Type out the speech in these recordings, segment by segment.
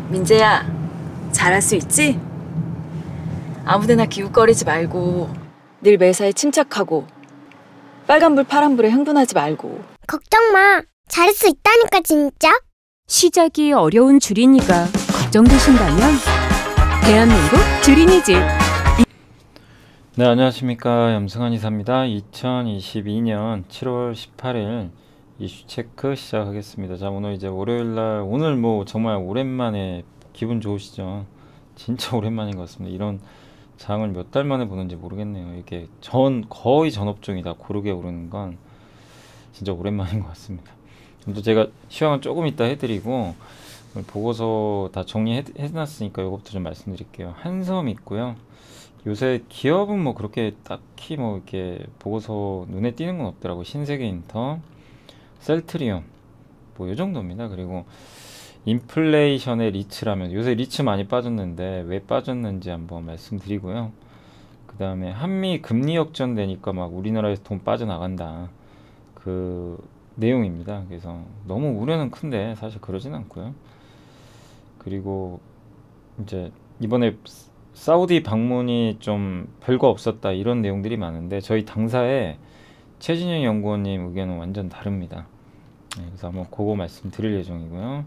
민재야, 잘할 수 있지? 아무데나 기웃거리지 말고 늘 매사에 침착하고 빨간불 파란불에 흥분하지 말고. 걱정 마. 잘할 수 있다니까 진짜. 시작이 어려운 주린이가 걱정되신다면 대한민국 주린이집. 네, 안녕하십니까. 염승환 이사입니다. 2022년 7월 18일 이슈 체크 시작하겠습니다. 자, 오늘 이제 월요일날, 오늘 뭐 정말 오랜만에 기분 좋으시죠? 진짜 오랜만인 것 같습니다. 이런 장을 몇 달 만에 보는지 모르겠네요. 이게 거의 전업종이 다 고르게 오르는 건 진짜 오랜만인 것 같습니다. 또 제가 시황은 조금 이따 해드리고, 보고서 다 정리해놨으니까 이것부터 좀 말씀드릴게요. 한섬 있고요. 요새 기업은 뭐 그렇게 딱히 뭐 이렇게 보고서 눈에 띄는 건 없더라고. 신세계인터, 셀트리온, 뭐 요 정도입니다. 그리고 인플레이션의 리츠라면, 요새 리츠 많이 빠졌는데 왜 빠졌는지 한번 말씀드리고요. 그 다음에 한미 금리 역전되니까 막 우리나라에서 돈 빠져나간다, 그 내용입니다. 그래서 너무 우려는 큰데 사실 그러진 않고요. 그리고 이제 이번에 사우디 방문이 좀 별거 없었다, 이런 내용들이 많은데 저희 당사에 최진영 연구원님 의견은 완전 다릅니다. 네, 그래서 한번 그거 말씀드릴 예정이고요.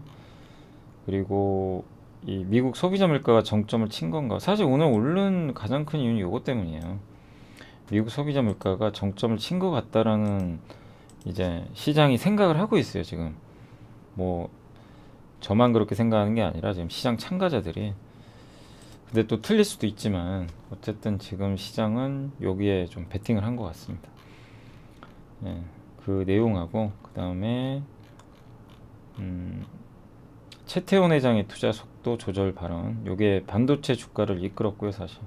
그리고 이 미국 소비자 물가가 정점을 친 건가? 사실 오늘 오른 가장 큰 이유는 이것 때문이에요. 미국 소비자 물가가 정점을 친 것 같다라는 이제 시장이 생각을 하고 있어요, 지금. 뭐 저만 그렇게 생각하는 게 아니라 지금 시장 참가자들이. 근데 또 틀릴 수도 있지만 어쨌든 지금 시장은 여기에 좀 베팅을 한 것 같습니다. 예, 그 내용하고, 그 다음에 최태원 회장의 투자 속도 조절 발언, 요게 반도체 주가를 이끌었고요, 사실.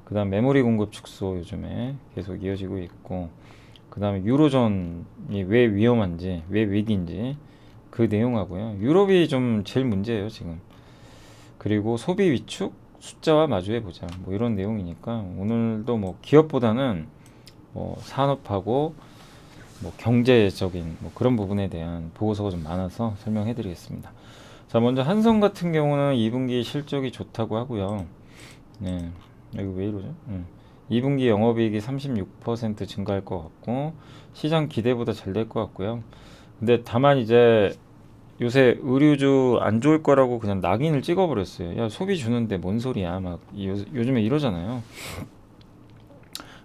그 다음 메모리 공급 축소 요즘에 계속 이어지고 있고, 그 다음에 유로존이 왜 위험한지, 왜 위기인지 그 내용하고요. 유럽이 좀 제일 문제예요, 지금. 그리고 소비 위축 숫자와 마주해보자, 뭐 이런 내용이니까 오늘도 뭐 기업보다는 뭐 산업하고 뭐 경제적인 뭐 그런 부분에 대한 보고서가 좀 많아서 설명해 드리겠습니다. 자, 먼저 한섬 같은 경우는 2분기 실적이 좋다고 하고요. 네, 이거 왜 이러죠? 2분기 영업이익이 36% 증가할 것 같고, 시장 기대보다 잘 될 것 같고요. 근데 다만 이제 요새 의류주 안 좋을 거라고 그냥 낙인을 찍어버렸어요. 야, 소비 주는데 뭔 소리야, 막 요즘에 이러잖아요.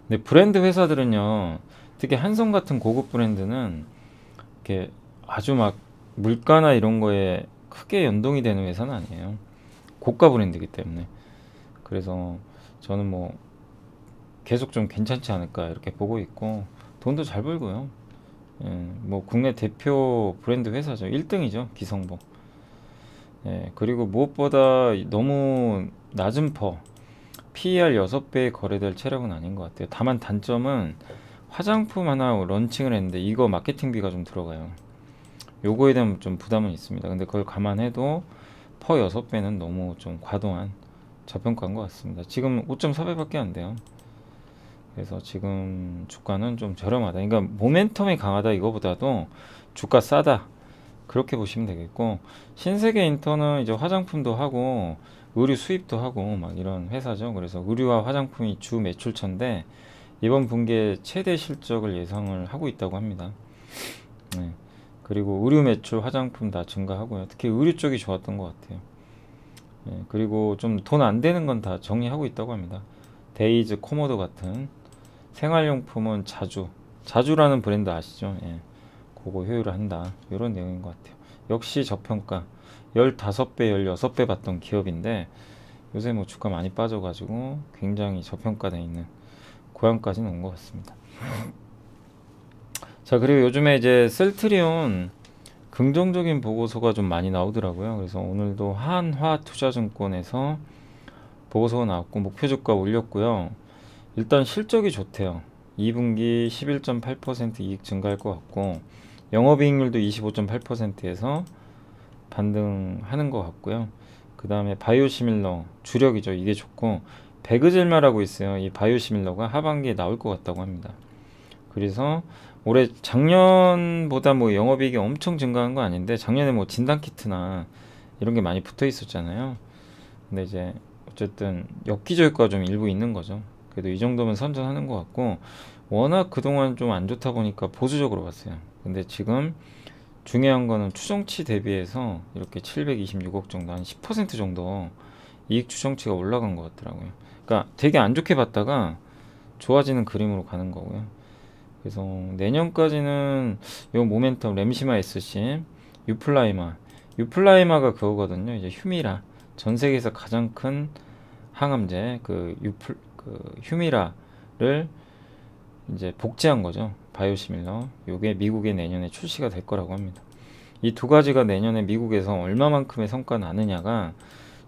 근데 브랜드 회사들은요, 특히 한섬 같은 고급 브랜드는 이렇게 아주 막 물가나 이런 거에 크게 연동이 되는 회사는 아니에요. 고가 브랜드이기 때문에. 그래서 저는 뭐 계속 좀 괜찮지 않을까 이렇게 보고 있고, 돈도 잘 벌고요. 예, 뭐 국내 대표 브랜드 회사죠. 1등이죠, 기성복. 예, 그리고 무엇보다 너무 낮은 PER 6배에 거래될 체력은 아닌 것 같아요. 다만 단점은 화장품 하나 런칭을 했는데 이거 마케팅비가 좀 들어가요. 요거에 대한 좀 부담은 있습니다. 근데 그걸 감안해도 퍼 6배는 너무 좀 과도한 저평가인 것 같습니다. 지금 5.4배밖에 안 돼요. 그래서 지금 주가는 좀 저렴하다. 그러니까 모멘텀이 강하다 이거보다도 주가 싸다, 그렇게 보시면 되겠고, 신세계인터는 이제 화장품도 하고 의류 수입도 하고 막 이런 회사죠. 그래서 의류와 화장품이 주 매출처인데 이번 분기에 최대 실적을 예상을 하고 있다고 합니다. 네. 그리고 의류 매출, 화장품 다 증가하고요. 특히 의류 쪽이 좋았던 것 같아요. 네. 그리고 좀 돈 안 되는 건 다 정리하고 있다고 합니다. 데이즈, 코모도 같은 생활용품은 자주라는 브랜드 아시죠? 예. 그거 효율을 한다, 이런 내용인 것 같아요. 역시 저평가, 15배, 16배 받던 기업인데 요새 뭐 주가 많이 빠져가지고 굉장히 저평가되어 있는 고향까지는 온 것 같습니다. 자, 그리고 요즘에 이제 셀트리온 긍정적인 보고서가 좀 많이 나오더라고요. 그래서 오늘도 한화투자증권에서 보고서가 나왔고 목표 주가 올렸고요. 일단 실적이 좋대요. 2분기 11.8% 이익 증가할 것 같고, 영업이익률도 25.8%에서 반등하는 것 같고요. 그 다음에 바이오시밀러 주력이죠. 이게 좋고, 베그젤마라고 있어요. 이 바이오시밀러가 하반기에 나올 것 같다고 합니다. 그래서 올해 작년보다 뭐 영업이익이 엄청 증가한 건 아닌데 작년에 뭐 진단키트나 이런 게 많이 붙어 있었잖아요. 근데 이제 어쨌든 엽기적 효과가 좀 일부 있는 거죠. 그래도 이 정도면 선전하는 것 같고, 워낙 그동안 좀 안 좋다 보니까 보수적으로 봤어요. 근데 지금 중요한 거는 추정치 대비해서 이렇게 726억 정도, 한 10% 정도 이익 추정치가 올라간 것 같더라고요. 그러니까 되게 안 좋게 봤다가 좋아지는 그림으로 가는 거고요. 그래서 내년까지는 요 모멘텀 램시마 SC, 유플라이마가 그거거든요. 이제 휴미라, 전 세계에서 가장 큰 항암제 그 휴미라를 이제 복제한 거죠. 바이오시밀러. 요게 미국에 내년에 출시가 될 거라고 합니다. 이 두 가지가 내년에 미국에서 얼마만큼의 성과 나느냐가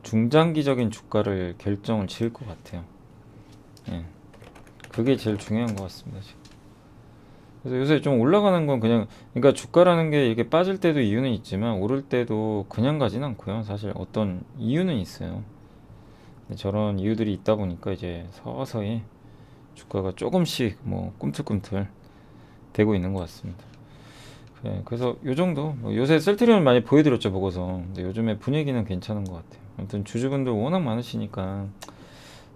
중장기적인 주가를 결정을 지을 것 같아요. 예. 그게 제일 중요한 것 같습니다, 지금. 그래서 요새 좀 올라가는 건 그냥, 그러니까 주가라는 게 이게 빠질 때도 이유는 있지만 오를 때도 그냥 가진 않고요. 사실 어떤 이유는 있어요. 저런 이유들이 있다 보니까 이제 서서히 주가가 조금씩 뭐 꿈틀꿈틀 되고 있는 것 같습니다. 그래서 요 정도, 뭐 요새 셀트리온 많이 보여드렸죠, 보고서. 근데 요즘에 분위기는 괜찮은 것 같아요. 아무튼 주주분들 워낙 많으시니까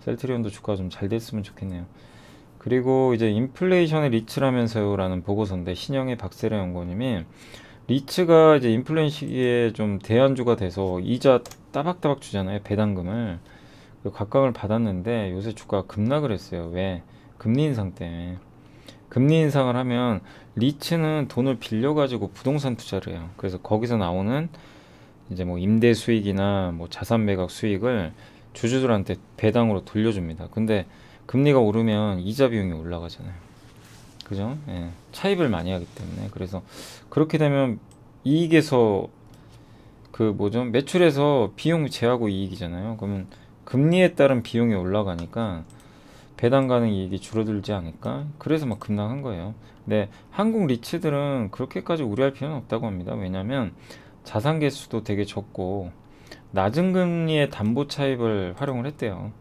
셀트리온도 주가가 좀 잘 됐으면 좋겠네요. 그리고 이제 인플레이션의 리츠라면서요 라는 보고서인데, 신영의 박세라 연구원님이 리츠가 이제 인플레이션 시기에 좀 대안주가 돼서 이자 따박따박 주잖아요, 배당금을. 각광을 받았는데 요새 주가가 급락을 했어요. 왜? 금리 인상 때문에. 금리 인상을 하면 리츠는 돈을 빌려가지고 부동산 투자를 해요. 그래서 거기서 나오는 이제 뭐 임대 수익이나 뭐 자산 매각 수익을 주주들한테 배당으로 돌려줍니다. 근데 금리가 오르면 이자 비용이 올라가잖아요. 그죠? 예. 차입을 많이 하기 때문에. 그래서 그렇게 되면 이익에서 그 뭐죠? 매출에서 비용 제하고 이익이잖아요. 그러면 금리에 따른 비용이 올라가니까 배당 가능 이익이 줄어들지 않을까? 그래서 막 급락한 거예요. 근데 한국 리츠들은 그렇게까지 우려할 필요는 없다고 합니다. 왜냐하면 자산 개수도 되게 적고 낮은 금리의 담보 차입을 활용을 했대요.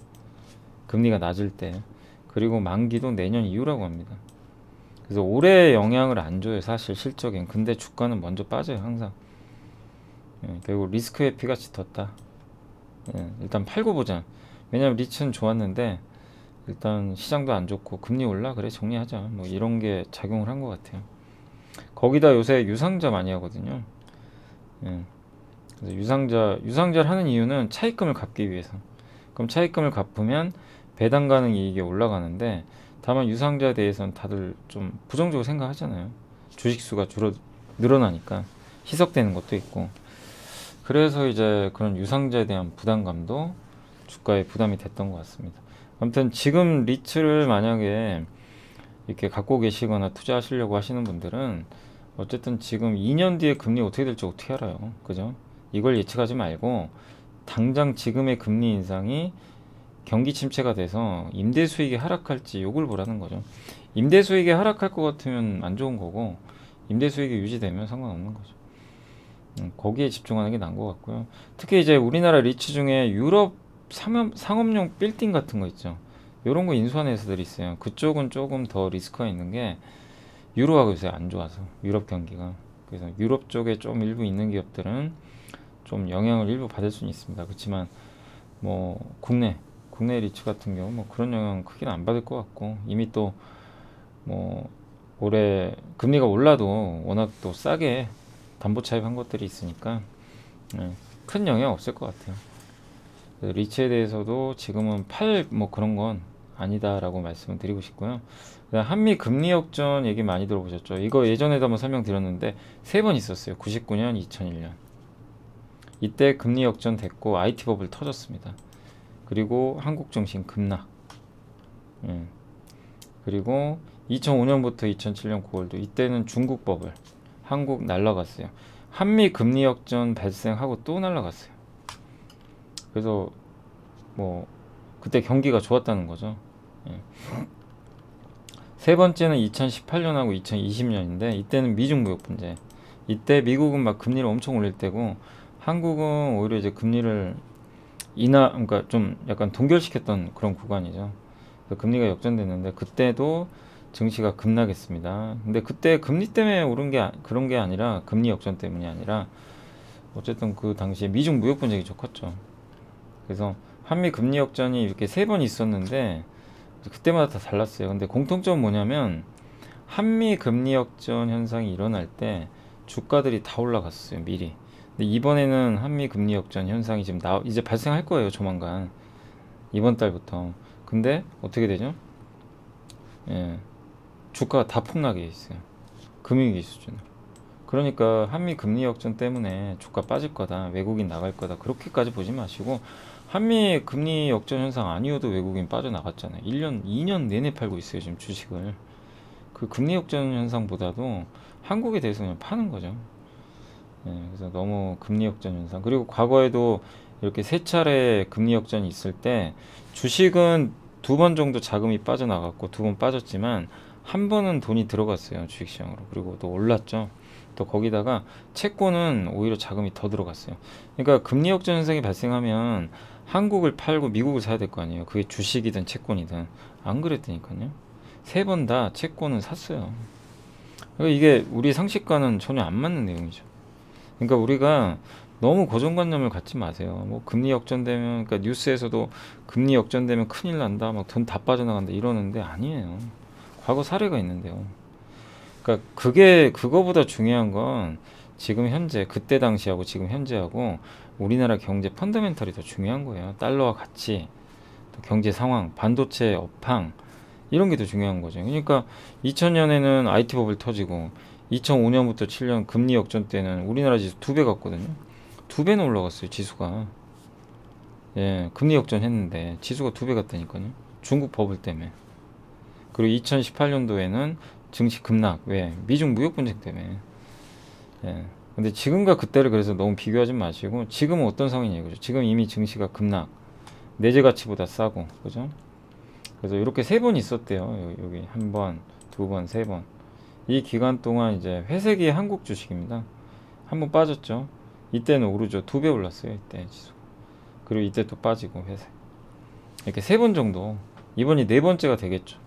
금리가 낮을 때. 그리고 만기도 내년 이후라고 합니다. 그래서 올해 영향을 안 줘요, 사실 실적엔. 근데 주가는 먼저 빠져요, 항상. 결국 리스크 회피가 짙었다. 일단 팔고 보자. 왜냐면 리츠는 좋았는데 일단 시장도 안 좋고 금리 올라, 그래 정리하자, 뭐 이런 게 작용을 한 것 같아요. 거기다 요새 유상자 많이 하거든요. 그래서 유상자를 하는 이유는 차입금을 갚기 위해서. 그럼 차입금을 갚으면 배당 가능 이익이 올라가는데, 다만 유상자에 대해서는 다들 좀 부정적으로 생각하잖아요. 주식수가 늘어나니까 희석되는 것도 있고. 그래서 이제 그런 유상자에 대한 부담감도 주가에 부담이 됐던 것 같습니다. 아무튼 지금 리츠를 만약에 이렇게 갖고 계시거나 투자하시려고 하시는 분들은 어쨌든 지금 2년 뒤에 금리 어떻게 될지 어떻게 알아요, 그죠? 이걸 예측하지 말고 당장 지금의 금리 인상이 경기 침체가 돼서 임대 수익이 하락할지 요걸 보라는 거죠. 임대 수익이 하락할 것 같으면 안 좋은 거고, 임대 수익이 유지되면 상관없는 거죠. 거기에 집중하는 게 나은 것 같고요. 특히 이제 우리나라 리츠 중에 유럽 상업용 빌딩 같은 거 있죠. 요런 거 인수하는 회사들이 있어요. 그쪽은 조금 더 리스크가 있는 게 유로가 요새 안 좋아서, 유럽 경기가. 그래서 유럽 쪽에 좀 일부 있는 기업들은 좀 영향을 일부 받을 수는 있습니다. 그렇지만 뭐 국내 리츠 같은 경우 뭐 그런 영향 크게는 안 받을 것 같고, 이미 또 뭐 올해 금리가 올라도 워낙 또 싸게 담보 차입한 것들이 있으니까 큰 영향 없을 것 같아요. 리츠에 대해서도 지금은 뭐 그런 건 아니다라고 말씀을 드리고 싶고요. 한미 금리 역전 얘기 많이 들어보셨죠? 이거 예전에도 한번 설명드렸는데 3번 있었어요. 99년, 2001년. 이때 금리 역전 됐고 IT 버블 터졌습니다. 그리고 한국 증시 급락. 그리고 2005년부터 2007년 9월도 이때는 중국 버블, 한국 날라갔어요. 한미 금리 역전 발생하고 또 날라갔어요. 그래서 뭐 그때 경기가 좋았다는 거죠. 세 번째는 2018년하고 2020년인데 이때는 미중 무역 분쟁. 이때 미국은 막 금리를 엄청 올릴 때고 한국은 오히려 이제 금리를 그러니까 좀 약간 동결시켰던 그런 구간이죠. 그래서 금리가 역전됐는데 그때도 증시가 급락했습니다. 근데 그때 금리 때문에 오른 게 그런 게 아니라, 금리 역전 때문이 아니라 어쨌든 그 당시에 미중 무역 분쟁이 좀 컸죠. 그래서 한미 금리 역전이 이렇게 3번 있었는데 그때마다 다 달랐어요. 근데 공통점은 뭐냐면 한미 금리 역전 현상이 일어날 때 주가들이 다 올라갔어요, 미리. 근데 이번에는 한미 금리 역전 현상이 지금 이제 발생할 거예요, 조만간. 이번 달부터. 근데 어떻게 되죠? 예, 주가가 다 폭락해 있어요. 금융위기 수준으로. 그러니까 한미 금리 역전 때문에 주가 빠질 거다, 외국인 나갈 거다, 그렇게까지 보지 마시고, 한미 금리 역전 현상 아니어도 외국인 빠져나갔잖아요. 1년, 2년 내내 팔고 있어요, 지금 주식을. 그 금리 역전 현상보다도 한국에 대해서 그냥 파는 거죠. 예, 그래서 너무 금리 역전 현상. 그리고 과거에도 이렇게 3차례 금리 역전이 있을 때 주식은 2번 정도 자금이 빠져나갔고 2번 빠졌지만 한 번은 돈이 들어갔어요, 주식시장으로. 그리고 또 올랐죠. 또 거기다가 채권은 오히려 자금이 더 들어갔어요. 그러니까 금리 역전 현상이 발생하면 한국을 팔고 미국을 사야 될 거 아니에요. 그게 주식이든 채권이든. 안 그랬다니까요. 3번 다 채권은 샀어요. 그러니까 이게 우리 상식과는 전혀 안 맞는 내용이죠. 그러니까 우리가 너무 고정관념을 갖지 마세요. 뭐 금리 역전되면, 그러니까 뉴스에서도 금리 역전되면 큰일 난다, 막 돈 다 빠져나간다 이러는데 아니에요. 과거 사례가 있는데요. 그러니까 그거보다 중요한 건 지금 현재, 그때 당시하고 지금 현재하고 우리나라 경제 펀더멘털이 더 중요한 거예요. 달러와 가치, 또 경제 상황, 반도체 업황, 이런 게 더 중요한 거죠. 그러니까 2000년에는 IT 버블 터지고 2005년부터 7년 금리 역전 때는 우리나라 지수 2배 갔거든요. 2배는 올라갔어요, 지수가. 예, 금리 역전 했는데 지수가 2배 갔다니까요. 중국 버블 때문에. 그리고 2018년도에는 증시 급락. 왜? 미중 무역 분쟁 때문에. 예. 근데 지금과 그때를 그래서 너무 비교하지 마시고, 지금은 어떤 상황이냐 이거죠. 지금 이미 증시가 급락. 내재 가치보다 싸고, 그죠? 그래서 이렇게 3번 있었대요. 여기 1번, 2번, 3번. 이 기간 동안 이제 회색이 한국 주식입니다. 한번 빠졌죠. 이때는 오르죠. 2배 올랐어요, 이때 지수. 그리고 이때 또 빠지고, 회색. 이렇게 3번 정도. 이번이 4번째가 되겠죠.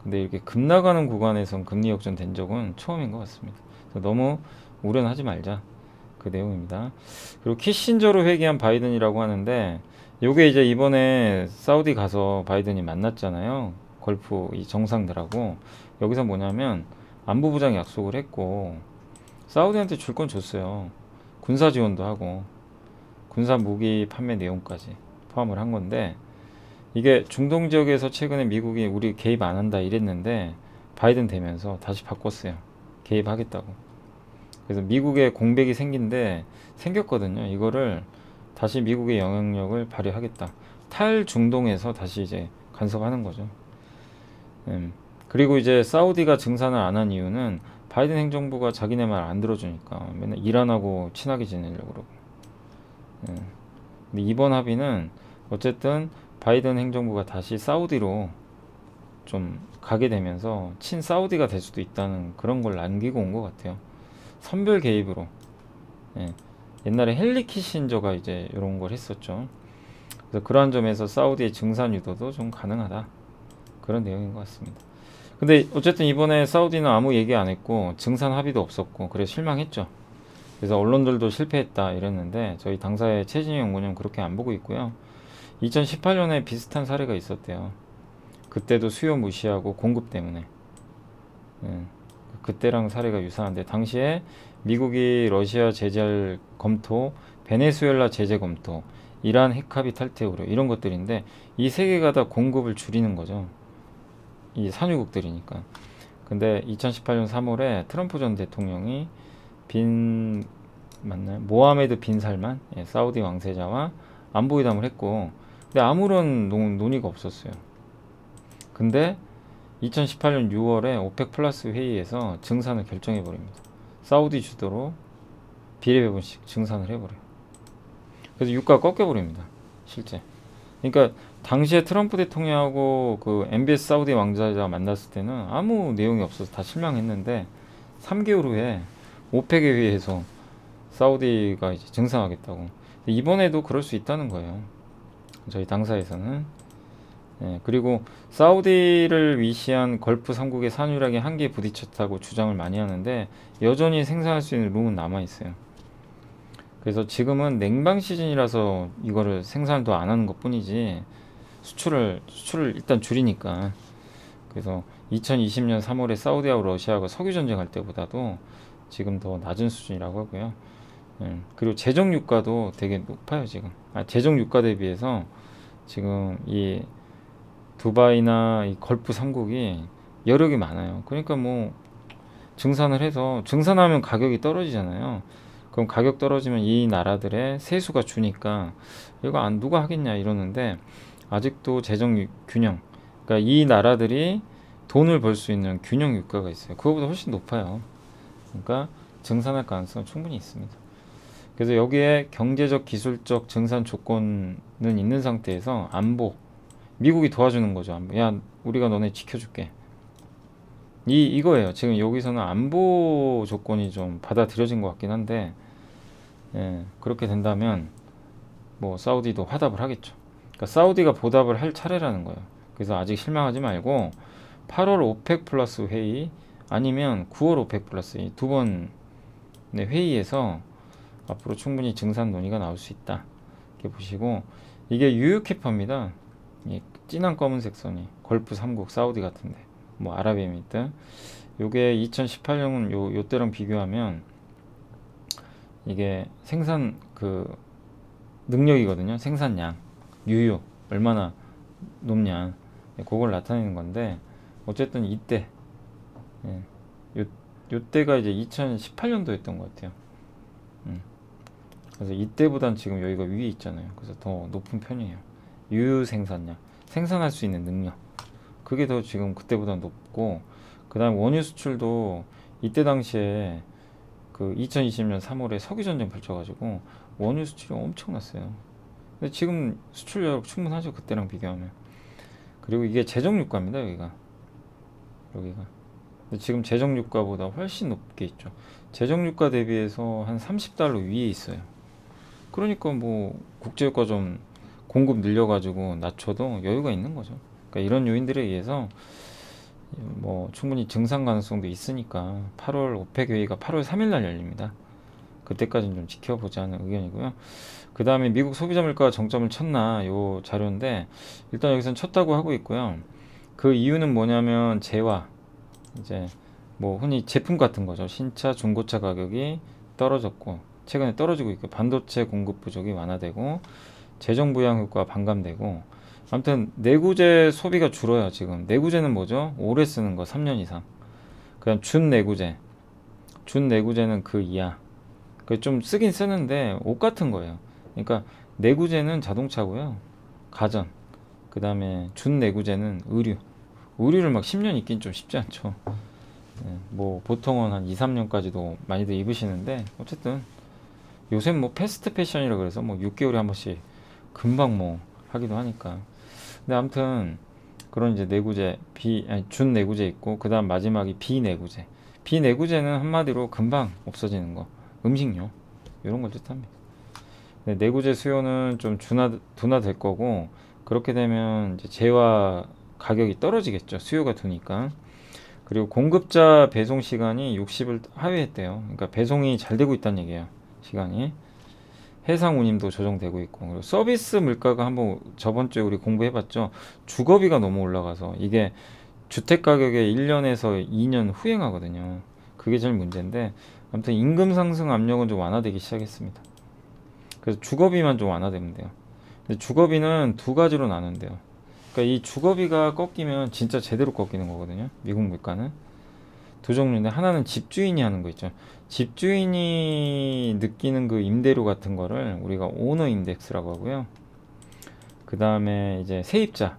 근데 이렇게 급나가는 구간에선 금리 역전 된 적은 처음인 것 같습니다. 그래서 너무 우려는 하지 말자, 그 내용입니다. 그리고 키신저로 회귀한 바이든이라고 하는데, 요게 이제 이번에 사우디 가서 바이든이 만났잖아요. 걸프 이 정상들하고. 여기서 뭐냐면 안보부장 약속을 했고, 사우디한테 줄 건 줬어요. 군사 지원도 하고 군사 무기 판매 내용까지 포함을 한 건데, 이게 중동 지역에서 최근에 미국이 우리 개입 안 한다 이랬는데 바이든 되면서 다시 바꿨어요. 개입하겠다고. 그래서 미국의 공백이 생겼거든요. 이거를 다시 미국의 영향력을 발휘하겠다. 탈중동에서 다시 이제 간섭하는 거죠. 그리고 이제 사우디가 증산을 안 한 이유는 바이든 행정부가 자기네 말 안 들어주니까 맨날 이란하고 친하게 지내려고 그러고. 근데 이번 합의는 어쨌든 바이든 행정부가 다시 사우디로 좀 가게 되면서 친 사우디가 될 수도 있다는 그런 걸 남기고 온 것 같아요. 선별 개입으로. 옛날에 헨리 키신저가 이제 이런 걸 했었죠. 그래서 그러한 점에서 사우디의 증산 유도도 좀 가능하다, 그런 내용인 것 같습니다. 근데 어쨌든 이번에 사우디는 아무 얘기 안 했고 증산 합의도 없었고, 그래서 실망했죠. 그래서 언론들도 실패했다 이랬는데 저희 당사의 최진희 연구원은 그렇게 안 보고 있고요. 2018년에 비슷한 사례가 있었대요. 그때도 수요 무시하고 공급 때문에. 그때랑 사례가 유사한데, 당시에 미국이 러시아 제재 검토, 베네수엘라 제재 검토, 이란 핵합의 탈퇴 우려, 이런 것들인데 이 세 개가 다 공급을 줄이는 거죠. 이 산유국들이니까. 근데 2018년 3월에 트럼프 전 대통령이 모하메드 빈 살만, 사우디 왕세자와 안보회담을 했고, 근데 아무런 논의가 없었어요. 근데 2018년 6월에 오펙 플러스 회의에서 증산을 결정해 버립니다. 사우디 주도로 비례배분씩 증산을 해버려요. 그래서 유가가 꺾여 버립니다, 실제. 그러니까 당시에 트럼프 대통령하고 그 MBS 사우디 왕자가 만났을 때는 아무 내용이 없어서 다 실망했는데 3개월 후에 오펙에 의해서 사우디가 이제 증산하겠다고. 이번에도 그럴 수 있다는 거예요, 저희 당사에서는. 그리고 사우디를 위시한 걸프 3국의 산유량이 한계에 부딪혔다고 주장을 많이 하는데 여전히 생산할 수 있는 룸은 남아 있어요. 그래서 지금은 냉방 시즌이라서 이거를 생산을 더 안 하는 것 뿐이지 수출을 일단 줄이니까. 그래서 2020년 3월에 사우디하고 러시아가 석유 전쟁할 때보다도 지금 더 낮은 수준이라고 하고요. 그리고 제적 유가도 되게 높아요 지금. 제적 유가 대비해서 지금 이 두바이나 이 걸프 3국이 여력이 많아요. 그러니까 뭐 증산을 해서, 증산하면 가격이 떨어지잖아요. 그럼 가격 떨어지면 이 나라들의 세수가 주니까 이거 누가 하겠냐 이러는데, 아직도 재정 균형, 그러니까 이 나라들이 돈을 벌 수 있는 균형 유가가 있어요. 그거보다 훨씬 높아요. 그러니까 증산할 가능성은 충분히 있습니다. 그래서 여기에 경제적 기술적 증산 조건은 있는 상태에서 안보, 미국이 도와주는 거죠. 안보. 야, 우리가 너네 지켜줄게. 이거예요. 지금 여기서는 안보 조건이 좀 받아들여진 것 같긴 한데, 그렇게 된다면 뭐 사우디도 화답을 하겠죠. 그러니까 사우디가 보답을 할 차례라는 거예요. 그래서 아직 실망하지 말고 8월 오펙 플러스 회의 아니면 9월 오펙 플러스 이 두 번의 회의에서 앞으로 충분히 증산 논의가 나올 수 있다. 이렇게 보시고, 이게 유유캐파입니다. 이 진한 검은색 선이 걸프 3국 사우디 같은데, 뭐 아랍에미리트, 요게 2018년 요때랑 비교하면 이게 생산 그 능력이거든요. 생산량, 유유 얼마나 높냐, 그걸 나타내는 건데, 어쨌든 이때 요때가 이제 2018년도였던 것 같아요. 그래서 이때보단 지금 여기가 위에 있잖아요. 그래서 더 높은 편이에요. 유유 생산량, 생산할 수 있는 능력, 그게 더 지금 그때보다 높고, 그 다음 원유 수출도 이때 당시에 그 2020년 3월에 석유 전쟁 펼쳐가지고 원유 수출이 엄청났어요. 근데 지금 수출력 충분하죠, 그때랑 비교하면. 그리고 이게 재정 유가입니다, 여기가. 근데 지금 재정 유가보다 훨씬 높게 있죠. 재정 유가 대비해서 한 $30 위에 있어요. 그러니까 뭐 국제유가 좀 공급 늘려가지고 낮춰도 여유가 있는 거죠. 그러니까 이런 요인들에 의해서 뭐 충분히 증산 가능성도 있으니까 8월 오펙 회의가 8월 3일 날 열립니다. 그때까지는 좀 지켜보자는 의견이고요. 그 다음에 미국 소비자 물가가 정점을 쳤나 요 자료인데, 일단 여기서는 쳤다고 하고 있고요. 그 이유는 뭐냐면 재화, 이제 뭐 흔히 제품 같은 거죠. 신차, 중고차 가격이 떨어졌고, 최근에 떨어지고 있고, 반도체 공급 부족이 완화되고, 재정 부양 효과가 반감되고, 아무튼 내구재 소비가 줄어요. 지금 내구재는 뭐죠? 오래 쓰는 거, 3년 이상. 그다음 준내구재는 그 이하. 그 좀 쓰긴 쓰는데 옷 같은 거예요. 그러니까 내구재는 자동차고요, 가전. 그 다음에 준내구재는 의류를 막 10년 입긴 좀 쉽지 않죠. 뭐 보통은 한 2, 3년까지도 많이들 입으시는데, 어쨌든 요새 뭐 패스트 패션이라 그래서 뭐 6개월에 한 번씩 금방 뭐 하기도 하니까. 근데 아무튼 그런 이제 내구재, 준내구재 있고, 그 다음 마지막이 비내구재. 비내구재는 한마디로 금방 없어지는 거, 음식료 이런 걸 뜻합니다. 내구재 수요는 좀 둔화될 거고, 그렇게 되면 이제 재화 가격이 떨어지겠죠. 수요가 두니까. 그리고 공급자 배송 시간이 60을 하회했대요. 그러니까 배송이 잘 되고 있다는 얘기예요. 시간이. 해상 운임도 조정되고 있고, 그리고 서비스 물가가 한번 저번 주에 우리 공부해봤죠. 주거비가 너무 올라가서 이게 주택 가격에 1년에서 2년 후행하거든요. 그게 제일 문제인데, 아무튼 임금 상승 압력은 좀 완화되기 시작했습니다. 그래서 주거비만 좀 완화되면 돼요. 근데 주거비는 두 가지로 나눈대요. 그러니까 이 주거비가 꺾이면 진짜 제대로 꺾이는 거거든요. 미국 물가는 두 종류인데, 하나는 집주인이 하는 거 있죠. 집주인이 느끼는 그 임대료 같은 거를 우리가 오너 인덱스라고 하고요. 그 다음에 이제 세입자가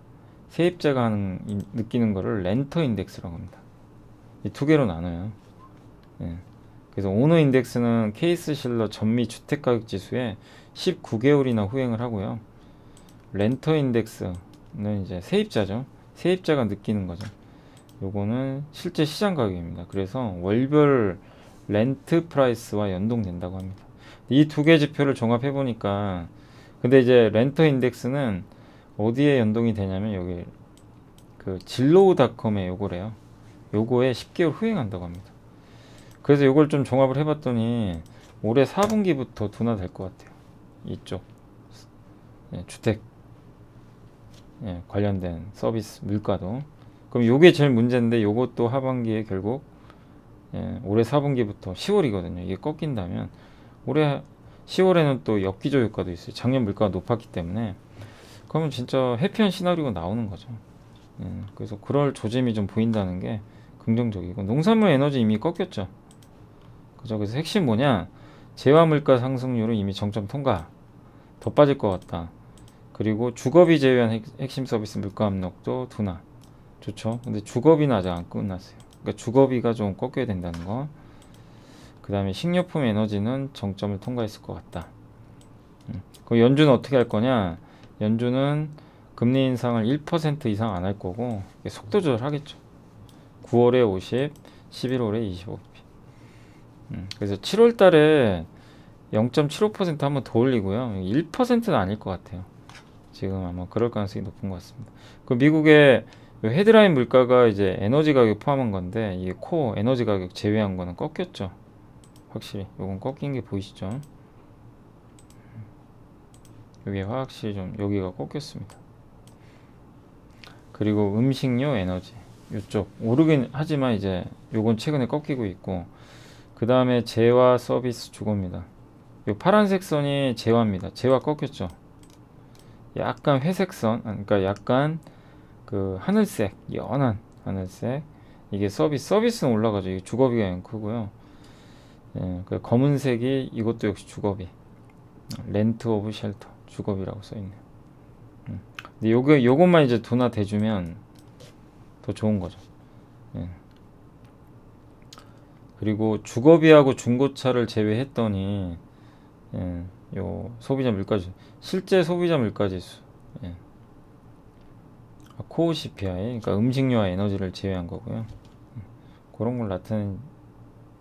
느끼는 거를 렌터 인덱스라고 합니다. 이 두 개로 나눠요. 그래서 오너 인덱스는 케이스 실러 전미 주택 가격 지수에 19개월이나 후행을 하고요. 렌터 인덱스는 이제 세입자가 느끼는 거죠. 요거는 실제 시장 가격입니다. 그래서 월별 렌트 프라이스와 연동된다고 합니다. 이 두 개 지표를 종합해 보니까, 근데 이제 렌터 인덱스는 어디에 연동이 되냐면 여기 그 진로우닷컴에 요거래요. 요거에 10개월 후행한다고 합니다. 그래서 요걸 좀 종합을 해봤더니 올해 4분기부터 둔화될 것 같아요. 이쪽 주택 관련된 서비스 물가도. 그럼 요게 제일 문제인데, 요것도 하반기에 결국 올해 4분기부터 10월이거든요. 이게 꺾인다면 올해 10월에는 또 역기조 효과도 있어요. 작년 물가가 높았기 때문에. 그러면 진짜 해피한 시나리오가 나오는 거죠. 그래서 그럴 조짐이 좀 보인다는 게 긍정적이고, 농산물 에너지 이미 꺾였죠. 그죠? 그래서 핵심 뭐냐? 재화 물가 상승률은 이미 정점 통과. 더 빠질 것 같다. 그리고 주거비 제외한 핵심 서비스 물가 압력도 둔화. 좋죠. 근데 주거비는 아직 안 끝났어요. 그러니까 주거비가 좀 꺾여야 된다는 거. 그 다음에 식료품 에너지는 정점을 통과했을 것 같다. 그럼 연준은 어떻게 할 거냐? 연준은 금리 인상을 1% 이상 안 할 거고, 속도 조절하겠죠. 9월에 50, 11월에 25. 그래서 7월 달에 0.75% 한번 더 올리고요. 1%는 아닐 것 같아요. 지금 아마 그럴 가능성이 높은 것 같습니다. 그 미국의 헤드라인 물가가 이제 에너지 가격 포함한 건데, 이게 코어 에너지 가격 제외한 거는 꺾였죠. 확실히 요건 꺾인 게 보이시죠? 여기 확실히 좀 여기가 꺾였습니다. 그리고 음식료 에너지 이쪽 오르긴 하지만 이제 요건 최근에 꺾이고 있고, 그 다음에 재화 서비스 주거입니다. 요 파란색 선이 재화입니다. 재화 꺾였죠. 약간 회색 선, 그러니까 약간 그 하늘색, 연한 하늘색, 이게 서비스는 올라가죠. 이게 주거비가 영 크고요. 그 검은색이 이것도 역시 주거비, 렌트 오브 쉘터 주거비라고 써있네요. 근데 요것만 이제 둔화 대주면 더 좋은 거죠. 그리고 주거비하고 중고차를 제외했더니 요 소비자 물가지수, 실제 소비자 물가지수, 코어 CPI, 그러니까 음식료와 에너지를 제외한 거고요. 그런 걸 나타내는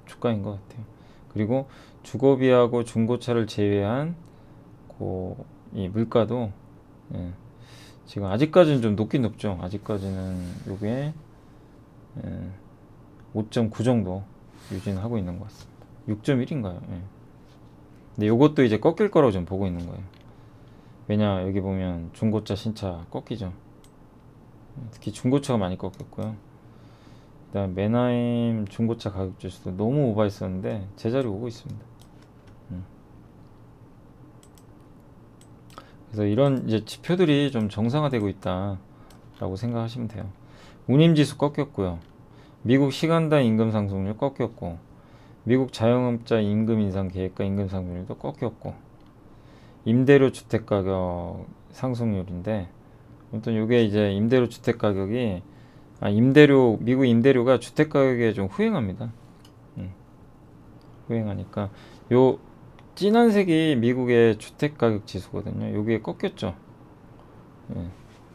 주가인 것 같아요. 그리고 주거비하고 중고차를 제외한 이 물가도 지금 아직까지는 좀 높긴 높죠. 아직까지는 요게 5.9 정도 유지는 하고 있는 것 같습니다. 6.1인가요? 근데 요것도 이제 꺾일 거라고 좀 보고 있는 거예요. 왜냐, 여기 보면 중고차 신차 꺾이죠. 특히 중고차가 많이 꺾였고요. 그다음 맨하임 중고차 가격 지수도 너무 오버했었는데 제자리 오고 있습니다. 그래서 이런 이제 지표들이 좀 정상화되고 있다라고 생각하시면 돼요. 운임지수 꺾였고요. 미국 시간당 임금 상승률 꺾였고, 미국 자영업자 임금 인상 계획과 임금 상승률도 꺾였고, 임대료 주택 가격 상승률인데, 아무튼 이게 이제 임대료 주택 가격이 미국 임대료가 주택 가격에 좀 후행합니다. 후행하니까 요 진한색이 미국의 주택 가격 지수거든요. 요게 꺾였죠.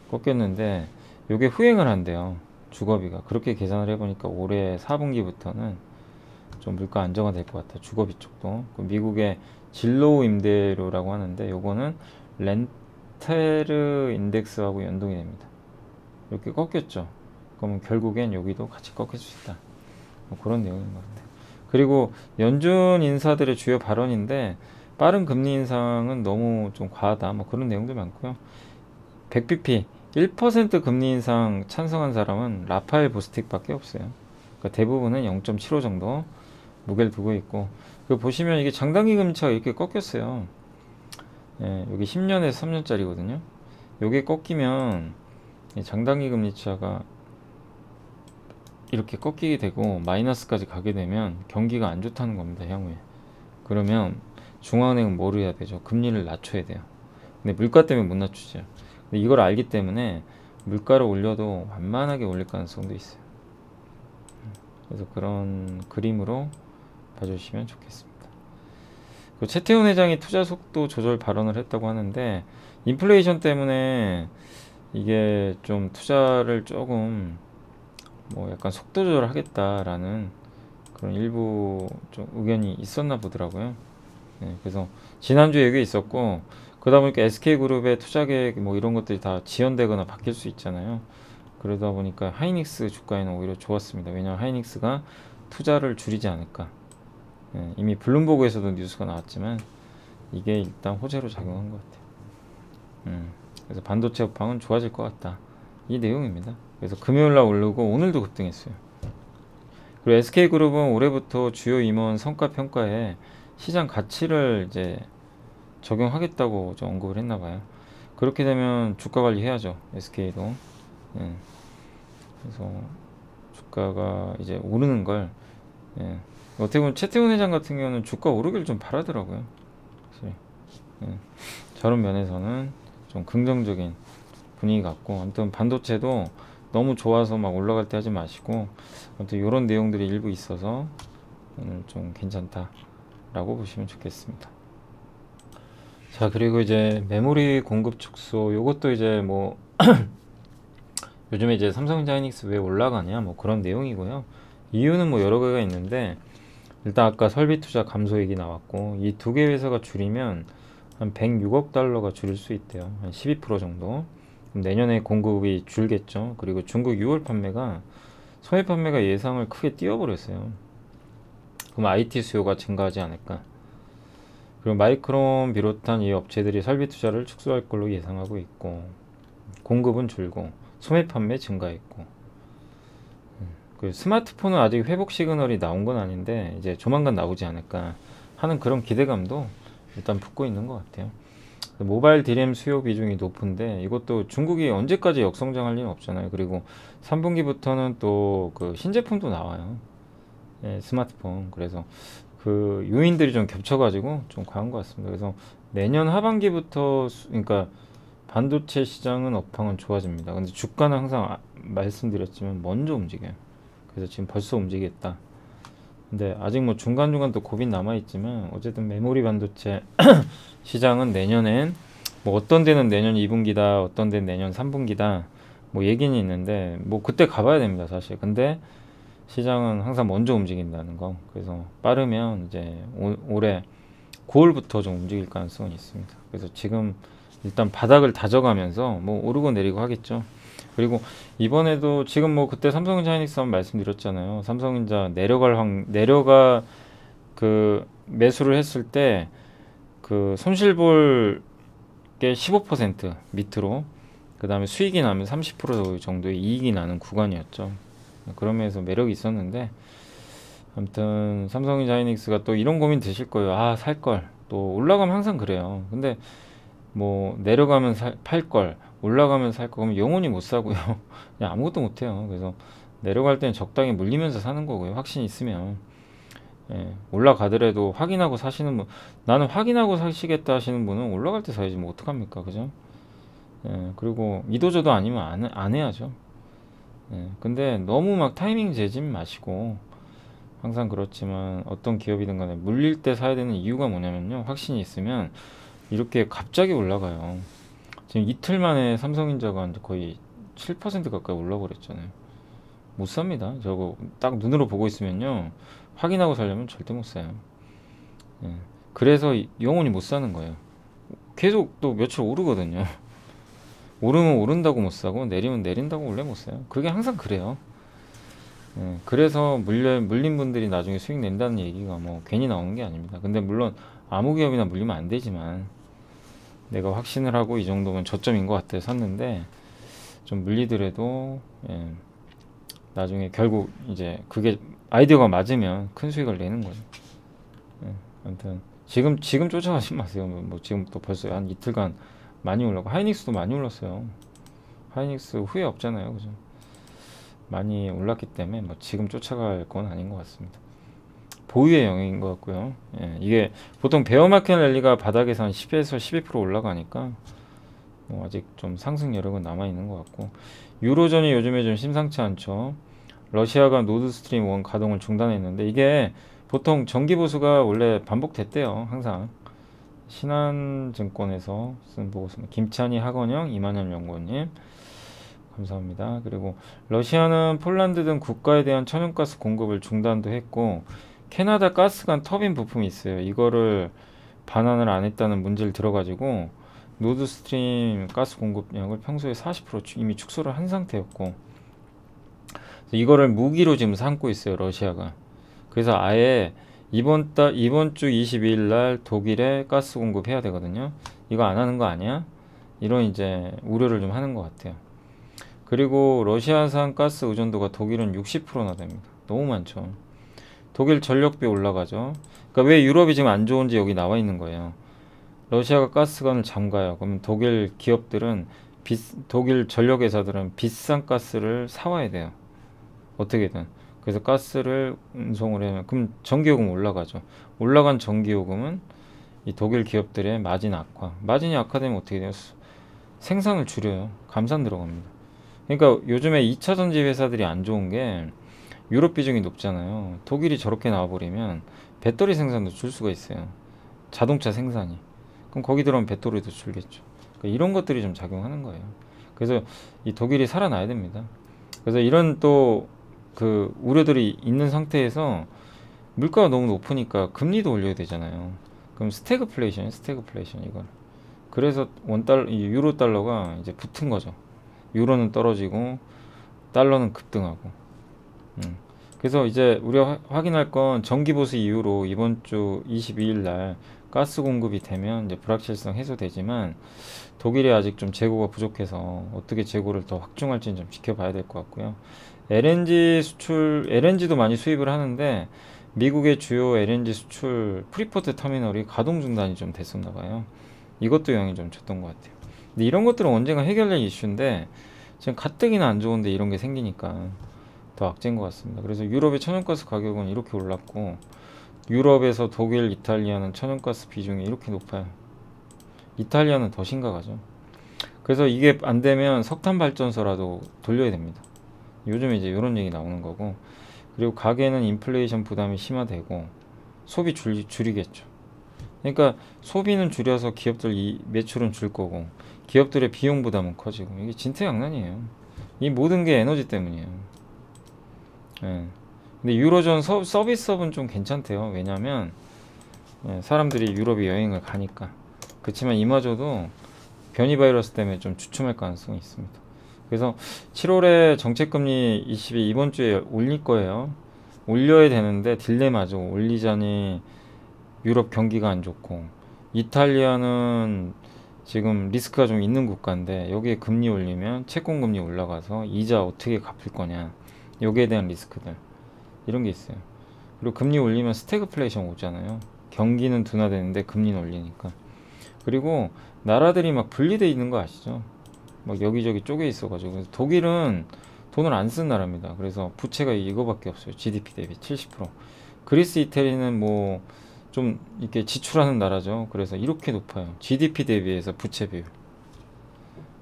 꺾였는데 요게 후행을 한대요. 주거비가. 그렇게 계산을 해보니까 올해 4분기부터는 좀 물가 안정화 될 것 같아요. 주거비 쪽도. 미국의 진로우 임대료라고 하는데 요거는 렌테르 인덱스하고 연동이 됩니다. 이렇게 꺾였죠. 그러면 결국엔 여기도 같이 꺾일 수 있다. 뭐 그런 내용인 것 같아요. 그리고 연준 인사들의 주요 발언인데, 빠른 금리 인상은 너무 좀 과하다, 뭐 그런 내용도 많고요. 100bp 1% 금리 인상 찬성한 사람은 라파엘 보스틱 밖에 없어요. 그러니까 대부분은 0.75 정도 무게를 두고 있고, 그 보시면 이게 장단기 금리차가 이렇게 꺾였어요. 여기 10년에서 3년짜리거든요. 요게 꺾이면 장단기 금리차가 이렇게 꺾이게 되고 마이너스까지 가게 되면 경기가 안 좋다는 겁니다, 향후에. 그러면 중앙은행은 뭐를 해야 되죠? 금리를 낮춰야 돼요. 근데 물가 때문에 못 낮추죠. 근데 이걸 알기 때문에 물가를 올려도 완만하게 올릴 가능성도 있어요. 그래서 그런 그림으로 봐주시면 좋겠습니다. 그 최태원 회장이 투자 속도 조절 발언을 했다고 하는데, 인플레이션 때문에 이게 좀 투자를 조금 뭐 약간 속도 조절하겠다라는 그런 일부 좀 의견이 있었나 보더라고요. 그래서 지난주에 얘기 있었고, 그러다 보니까 SK그룹의 투자 계획 뭐 이런 것들이 다 지연되거나 바뀔 수 있잖아요. 그러다 보니까 하이닉스 주가에는 오히려 좋았습니다. 왜냐하면 하이닉스가 투자를 줄이지 않을까. 예, 이미 블룸버그에서도 뉴스가 나왔지만 이게 일단 호재로 작용한 것 같아요. 그래서 반도체 업황은 좋아질 것 같다. 이 내용입니다. 그래서 금요일날 오르고 오늘도 급등했어요. 그리고 SK그룹은 올해부터 주요 임원 성과 평가에 시장 가치를 이제 적용하겠다고 좀 언급을 했나봐요. 그렇게 되면 주가 관리해야죠. SK도. 예. 그래서 주가가 이제 오르는 걸, 예. 어떻게 보면 최태훈 회장 같은 경우는 주가 오르길 좀 바라더라고요. 사실. 예. 저런 면에서는 좀 긍정적인 분위기 같고, 아무튼 반도체도 너무 좋아서 막 올라갈 때 하지 마시고, 아무튼 이런 내용들이 일부 있어서 오늘 좀 괜찮다라고 보시면 좋겠습니다. 자, 그리고 이제 메모리 공급 축소, 요것도 이제 뭐 요즘에 이제 삼성전자 하이닉스 왜 올라가냐 뭐 그런 내용이고요. 이유는 뭐 여러 개가 있는데, 일단 아까 설비 투자 감소 얘기 나왔고, 이 두 개 회사가 줄이면 한 106억 달러가 줄일 수 있대요. 한 12% 정도. 그럼 내년에 공급이 줄겠죠. 그리고 중국 6월 판매가 소매 판매가 예상을 크게 띄워버렸어요. 그럼 IT 수요가 증가하지 않을까. 그리고 마이크론 비롯한 이 업체들이 설비 투자를 축소할 걸로 예상하고 있고, 공급은 줄고 소매 판매 증가했고, 그 스마트폰은 아직 회복 시그널이 나온 건 아닌데 이제 조만간 나오지 않을까 하는 그런 기대감도 일단 붙고 있는 것 같아요. 모바일 DRAM 수요 비중이 높은데 이것도 중국이 언제까지 역성장할 리는 없잖아요. 그리고 3분기부터는 또 그 신제품도 나와요. 예, 스마트폰. 그래서 그 요인들이 좀 겹쳐가지고 좀 과한 것 같습니다. 그래서 내년 하반기부터 그러니까 반도체 시장은 업황은 좋아집니다. 근데 주가는 항상 말씀드렸지만 먼저 움직여요. 그래서 지금 벌써 움직였다. 근데 아직 뭐 중간중간 또 고민 남아있지만 어쨌든 메모리 반도체 시장은 내년엔 뭐 어떤 데는 내년 2분기다, 어떤 데는 내년 3분기다 뭐 얘기는 있는데 뭐 그때 가봐야 됩니다, 사실. 근데 시장은 항상 먼저 움직인다는 거. 그래서 빠르면 이제 올해 9월부터 좀 움직일 가능성은 있습니다. 그래서 지금 일단 바닥을 다져가면서 뭐 오르고 내리고 하겠죠. 그리고 이번에도 지금 뭐 그때 삼성전자 하이닉스 한번 말씀드렸잖아요. 삼성전자 내려가 그 매수를 했을 때 그 손실 볼 게 15% 밑으로, 그 다음에 수익이 나면 30% 정도의 이익이 나는 구간이었죠. 그런 면에서 매력이 있었는데, 아무튼 삼성전자 하이닉스가 또 이런 고민 드실 거예요. 아, 살 걸. 또 올라가면 항상 그래요. 근데 뭐 내려가면 팔 걸, 올라가면 살 거, 그러면 영원히 못 사고요. 그냥 아무것도 못 해요. 그래서 내려갈 때는 적당히 물리면서 사는 거고요. 확신이 있으면. 예, 올라가더라도 확인하고 사시는 분, 나는 확인하고 사시겠다 하시는 분은 올라갈 때 사야지 뭐 어떡합니까, 그죠? 예, 그리고 이도저도 아니면 안 해야죠. 예, 근데 너무 막 타이밍 재지 마시고, 항상 그렇지만 어떤 기업이든 간에 물릴 때 사야 되는 이유가 뭐냐면요, 확신이 있으면 이렇게 갑자기 올라가요. 지금 이틀 만에 삼성전자가 거의 7% 가까이 올라버렸잖아요. 못 삽니다. 저거 딱 눈으로 보고 있으면요, 확인하고 살려면 절대 못 사요. 예. 그래서 영원히 못 사는 거예요. 계속 또 며칠 오르거든요. 오르면 오른다고 못 사고 내리면 내린다고 원래 못 사요. 그게 항상 그래요. 예. 그래서 물린 분들이 나중에 수익 낸다는 얘기가 뭐 괜히 나오는 게 아닙니다. 근데 물론 아무 기업이나 물리면 안 되지만, 내가 확신을 하고 이 정도면 저점인 것 같아 샀는데 좀 물리더라도, 예, 나중에 결국 이제 그게 아이디어가 맞으면 큰 수익을 내는 거죠. 예, 아무튼 지금 쫓아가지 마세요. 뭐 지금 또 벌써 한 이틀간 많이 올라고, 하이닉스도 많이 올랐어요. 하이닉스 후회 없잖아요, 그죠? 많이 올랐기 때문에 뭐 지금 쫓아갈 건 아닌 것 같습니다. 보유의 영역인 것 같고요. 예, 이게 보통 베어마켓 랠리가 바닥에서 한 10에서 12% 올라가니까 뭐 아직 좀 상승 여력은 남아 있는 것 같고, 유로존이 요즘에 좀 심상치 않죠. 러시아가 노드스트림 1 가동을 중단했는데, 이게 보통 정기 보수가 원래 반복됐대요. 항상 신한증권에서 쓴 보고서입니다. 김찬희, 하건영, 이만현 연구원님 감사합니다. 그리고 러시아는 폴란드 등 국가에 대한 천연가스 공급을 중단도 했고, 캐나다 가스관 터빈 부품이 있어요. 이거를 반환을 안 했다는 문제를 들어가지고 노드스트림 가스 공급량을 평소에 40% 이미 축소를 한 상태였고, 이거를 무기로 지금 삼고 있어요, 러시아가. 그래서 아예 이번 주 22일 날 독일에 가스 공급해야 되거든요. 이거 안 하는 거 아니야? 이런 이제 우려를 좀 하는 것 같아요. 그리고 러시아산 가스 의존도가 독일은 60%나 됩니다. 너무 많죠. 독일 전력비 올라가죠. 그러니까 왜 유럽이 지금 안 좋은지 여기 나와 있는 거예요. 러시아가 가스관을 잠가요. 그럼 독일 기업들은 독일 전력회사들은 비싼 가스를 사와야 돼요. 어떻게든. 그래서 가스를 운송을 해요. 그럼 전기요금 올라가죠. 올라간 전기요금은 이 독일 기업들의 마진 악화. 마진이 악화되면 어떻게 돼요? 생산을 줄여요. 감산 들어갑니다. 그러니까 요즘에 2차 전지 회사들이 안 좋은 게 유럽 비중이 높잖아요. 독일이 저렇게 나와버리면 배터리 생산도 줄 수가 있어요. 자동차 생산이. 그럼 거기 들어오면 배터리도 줄겠죠. 그러니까 이런 것들이 좀 작용하는 거예요. 그래서 이 독일이 살아나야 됩니다. 그래서 이런 또 그 우려들이 있는 상태에서 물가가 너무 높으니까 금리도 올려야 되잖아요. 그럼 스태그플레이션 이건. 그래서 유로 달러가 이제 붙은 거죠. 유로는 떨어지고 달러는 급등하고. 그래서 이제 우리가 확인할 건 정기 보수 이후로 이번 주 22일 날 가스 공급이 되면 이제 불확실성 해소되지만 독일이 아직 좀 재고가 부족해서 어떻게 재고를 더 확충할지는 좀 지켜봐야 될 것 같고요. LNG도 많이 수입을 하는데 미국의 주요 LNG 수출 프리포트 터미널이 가동 중단이 좀 됐었나 봐요. 이것도 영향이 좀 줬던 것 같아요. 근데 이런 것들은 언젠가 해결될 이슈인데 지금 가뜩이나 안 좋은데 이런 게 생기니까 더 악재인 것 같습니다. 그래서 유럽의 천연가스 가격은 이렇게 올랐고 유럽에서 독일, 이탈리아는 천연가스 비중이 이렇게 높아요. 이탈리아는 더 심각하죠. 그래서 이게 안 되면 석탄 발전소라도 돌려야 됩니다. 요즘에 이제 이런 얘기 나오는 거고, 그리고 가계는 인플레이션 부담이 심화되고 소비 줄이겠죠. 그러니까 소비는 줄여서 기업들 매출은 줄 거고 기업들의 비용 부담은 커지고 이게 진퇴양난이에요. 이 모든 게 에너지 때문이에요. 예. 근데 유로존 서비스업은 좀 괜찮대요. 왜냐면 사람들이 유럽에 여행을 가니까. 그렇지만 이마저도 변이 바이러스 때문에 좀 주춤할 가능성이 있습니다. 그래서 7월에 정책금리 22 이번 주에 올릴 거예요. 올려야 되는데 딜레마죠. 올리자니 유럽 경기가 안 좋고 이탈리아는 지금 리스크가 좀 있는 국가인데 여기에 금리 올리면 채권금리 올라가서 이자 어떻게 갚을 거냐, 여기에 대한 리스크들 이런 게 있어요. 그리고 금리 올리면 스태그플레이션 오잖아요. 경기는 둔화되는데 금리는 올리니까. 그리고 나라들이 막 분리되어 있는 거 아시죠? 막 여기저기 쪼개 있어가지고. 독일은 돈을 안 쓴 나라입니다. 그래서 부채가 이거밖에 없어요. GDP 대비 70%. 그리스, 이태리는 뭐 좀 이렇게 지출하는 나라죠. 그래서 이렇게 높아요. GDP 대비해서 부채 비율.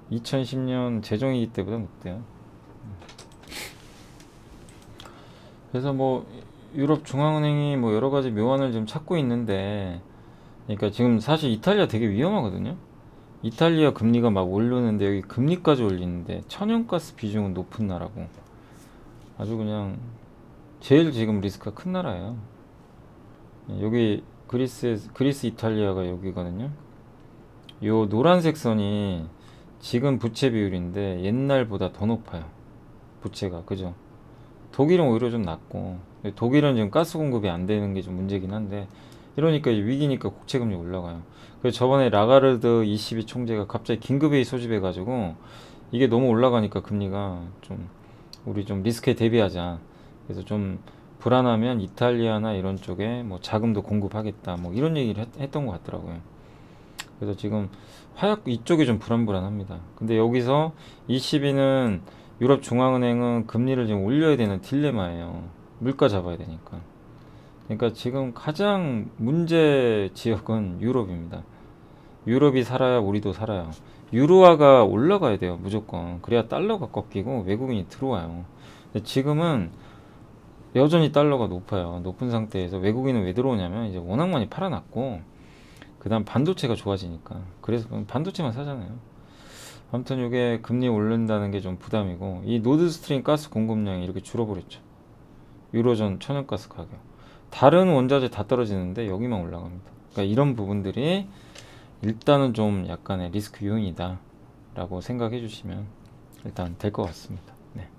2010년 재정위기 때보다 높대요. 그래서 뭐 유럽 중앙은행이 뭐 여러 가지 묘안을 좀 찾고 있는데, 그러니까 지금 사실 이탈리아 되게 위험하거든요. 이탈리아 금리가 막 오르는데 여기 금리까지 올리는데 천연가스 비중은 높은 나라고 아주 그냥 제일 지금 리스크가 큰 나라예요. 여기 그리스 이탈리아가 여기거든요. 요 노란색 선이 지금 부채 비율인데 옛날보다 더 높아요. 부채가. 그죠? 독일은 오히려 좀 낮고, 독일은 지금 가스 공급이 안 되는 게 좀 문제긴 한데, 이러니까 위기니까 국채금리 올라가요. 그래서 저번에 라가르드 ECB 총재가 갑자기 긴급회의 소집해가지고 이게 너무 올라가니까 금리가 좀 우리 좀 리스크에 대비하자. 그래서 좀 불안하면 이탈리아나 이런 쪽에 뭐 자금도 공급하겠다. 뭐 이런 얘기를 했던 것 같더라고요. 그래서 지금 화약 이쪽이 좀 불안합니다. 근데 여기서 ECB는 유럽 중앙은행은 금리를 지금 올려야 되는 딜레마예요. 물가 잡아야 되니까. 그러니까 지금 가장 문제 지역은 유럽입니다. 유럽이 살아야 우리도 살아요. 유로화가 올라가야 돼요. 무조건. 그래야 달러가 꺾이고 외국인이 들어와요. 근데 지금은 여전히 달러가 높아요. 높은 상태에서 외국인은 왜 들어오냐면 이제 워낙 많이 팔아놨고 그 다음 반도체가 좋아지니까. 그래서 반도체만 사잖아요. 아무튼 이게 금리 오른다는 게 좀 부담이고, 이 노드스트림 가스 공급량이 이렇게 줄어버렸죠. 유로존 천연가스 가격. 다른 원자재 다 떨어지는데 여기만 올라갑니다. 그러니까 이런 부분들이 일단은 좀 약간의 리스크 요인이다 라고 생각해 주시면 일단 될 것 같습니다. 네.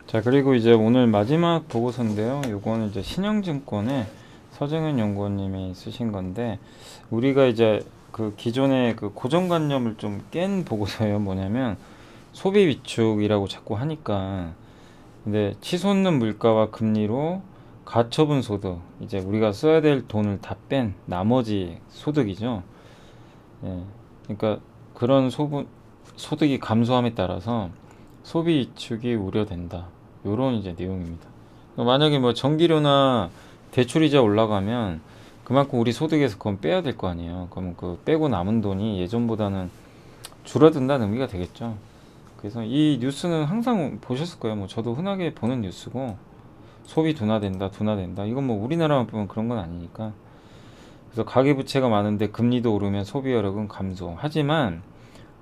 자, 그리고 이제 오늘 마지막 보고서인데요. 요거는 이제 신영증권의 서정현 연구원님이 쓰신 건데, 우리가 이제 그 기존의 그 고정관념을 좀 깬 보고서예요. 뭐냐면 소비 위축이라고 자꾸 하니까, 근데 치솟는 물가와 금리로 가처분 소득, 이제 우리가 써야 될 돈을 다 뺀 나머지 소득이죠. 예, 그러니까 그런 소득이 감소함에 따라서 소비 위축이 우려된다. 요런 이제 내용입니다. 만약에 뭐 전기료나 대출이자 올라가면 그만큼 우리 소득에서 그건 빼야 될 거 아니에요. 그러면 그 빼고 남은 돈이 예전보다는 줄어든다는 의미가 되겠죠. 그래서 이 뉴스는 항상 보셨을 거예요. 뭐 저도 흔하게 보는 뉴스고, 소비 둔화된다, 둔화된다. 이건 뭐 우리나라만 보면 그런 건 아니니까. 그래서 가계부채가 많은데 금리도 오르면 소비 여력은 감소. 하지만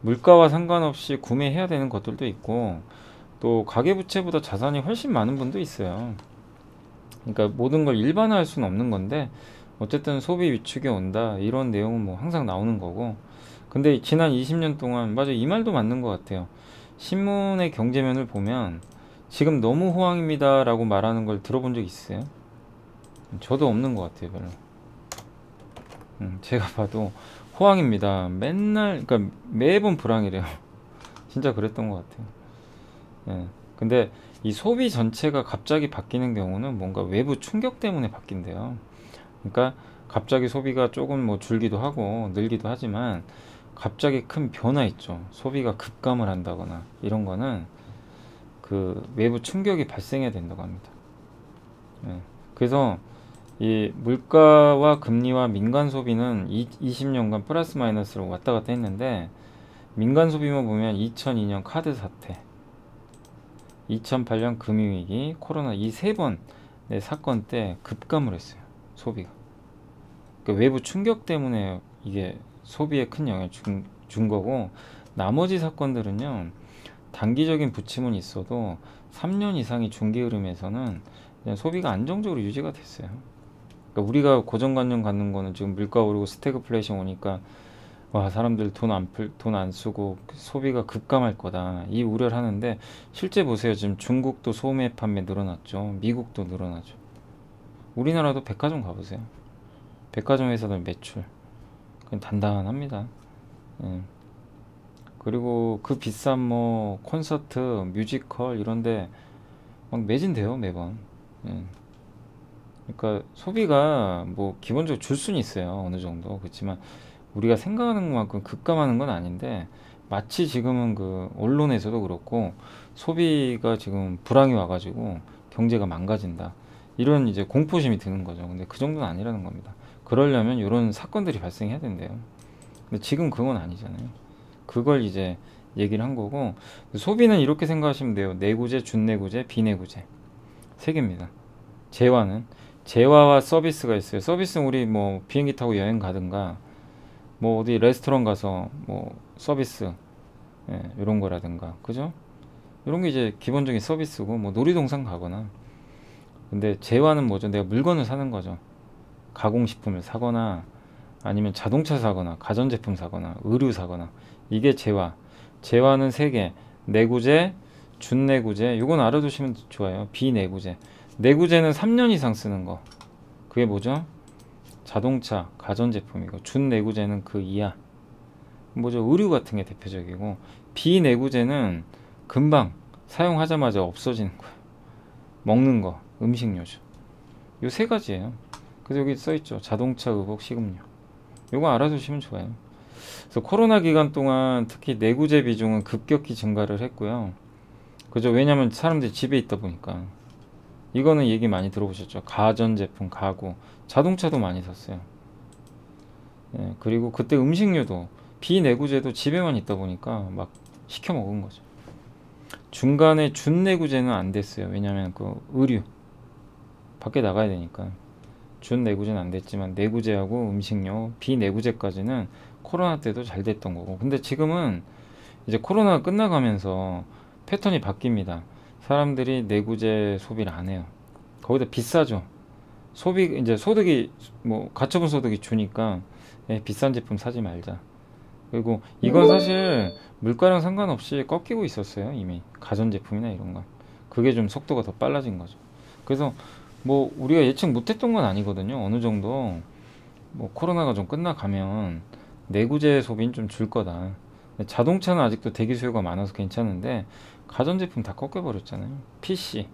물가와 상관없이 구매해야 되는 것들도 있고, 또 가계부채보다 자산이 훨씬 많은 분도 있어요. 그러니까 모든 걸 일반화할 수는 없는 건데, 어쨌든 소비 위축이 온다, 이런 내용은 뭐 항상 나오는 거고. 근데 지난 20년 동안, 맞아, 이 말도 맞는 것 같아요. 신문의 경제면을 보면 지금 너무 호황입니다 라고 말하는 걸 들어본 적 있어요? 저도 없는 것 같아요, 별로. 제가 봐도 호황입니다 맨날, 그러니까 매번 불황이래요. 진짜 그랬던 것 같아요. 예. 근데 이 소비 전체가 갑자기 바뀌는 경우는 뭔가 외부 충격 때문에 바뀐대요. 그러니까 갑자기 소비가 조금 뭐 줄기도 하고 늘기도 하지만, 갑자기 큰 변화 있죠. 소비가 급감을 한다거나 이런 거는 그 외부 충격이 발생해야 된다고 합니다. 예. 그래서 이 물가와 금리와 민간 소비는 20년간 플러스 마이너스로 왔다 갔다 했는데, 민간 소비만 보면 2002년 카드 사태, 2008년 금융위기, 코로나, 이 세 번의 사건 때 급감을 했어요, 소비가. 그러니까 외부 충격 때문에 이게 소비에 큰 영향을 준 거고, 나머지 사건들은요, 단기적인 부침은 있어도 3년 이상의 중기 흐름에서는 그냥 소비가 안정적으로 유지가 됐어요. 그러니까 우리가 고정관념 갖는 거는 지금 물가 오르고 스태그플레이션 오니까 와, 사람들 돈 안 쓰고 소비가 급감할 거다, 이 우려를 하는데, 실제 보세요. 지금 중국도 소매 판매 늘어났죠. 미국도 늘어나죠. 우리나라도 백화점 가보세요. 백화점 회사들 매출 그냥 단단합니다. 예. 그리고 그 비싼 뭐 콘서트, 뮤지컬 이런데 막 매진돼요, 매번. 예. 그러니까 소비가 뭐 기본적으로 줄 수는 있어요, 어느 정도. 그렇지만 우리가 생각하는 것만큼 급감하는 건 아닌데, 마치 지금은 그 언론에서도 그렇고 소비가 지금 불황이 와가지고 경제가 망가진다, 이런 이제 공포심이 드는 거죠. 근데 그 정도는 아니라는 겁니다. 그러려면 이런 사건들이 발생해야 된대요. 근데 지금 그건 아니잖아요. 그걸 이제 얘기를 한 거고, 소비는 이렇게 생각하시면 돼요. 내구재, 준내구재, 비내구재 세 개입니다. 재화와 서비스가 있어요. 서비스는 우리 뭐 비행기 타고 여행 가든가, 뭐 어디 레스토랑 가서 뭐 서비스, 예, 이런 거라든가, 그죠? 이런 게 이제 기본적인 서비스고, 뭐 놀이동산 가거나. 근데 재화는 뭐죠? 내가 물건을 사는 거죠. 가공식품을 사거나, 아니면 자동차 사거나, 가전제품 사거나, 의류 사거나, 이게 재화. 재화는 세 개. 내구재, 준내구재, 요건 알아두시면 좋아요. 비내구재. 내구재는 3년 이상 쓰는 거, 그게 뭐죠? 자동차, 가전제품이고, 준내구재는 그 이하, 뭐죠? 의류 같은 게 대표적이고, 비내구재는 금방 사용하자마자 없어지는 거예요. 먹는 거, 음식료죠. 요 세 가지예요. 그래서 여기 써있죠. 자동차, 의복, 식음료. 요거 알아두시면 좋아요. 그래서 코로나 기간 동안 특히 내구재 비중은 급격히 증가를 했고요. 그죠? 왜냐면 사람들이 집에 있다 보니까. 이거는 얘기 많이 들어보셨죠. 가전제품, 가구, 자동차도 많이 샀어요. 예, 그리고 그때 음식료도, 비내구재도 집에만 있다 보니까 막 시켜 먹은 거죠. 중간에 준내구재는 안 됐어요. 왜냐면 그 의류, 밖에 나가야 되니까. 준내구재는 안 됐지만 내구재하고 음식료, 비내구재까지는 코로나 때도 잘 됐던 거고. 근데 지금은 이제 코로나가 끝나가면서 패턴이 바뀝니다. 사람들이 내구재 소비를 안 해요. 거기다 비싸죠. 이제 소득이 뭐 가처분 소득이 주니까 비싼 제품 사지 말자. 그리고 이건 사실 물가랑 상관없이 꺾이고 있었어요. 이미 가전제품이나 이런 건. 그게 좀 속도가 더 빨라진 거죠. 그래서 뭐 우리가 예측 못했던 건 아니거든요. 어느 정도 뭐 코로나가 좀 끝나가면 내구재 소비는 좀 줄 거다. 자동차는 아직도 대기 수요가 많아서 괜찮은데 가전제품 다 꺾여버렸잖아요. PC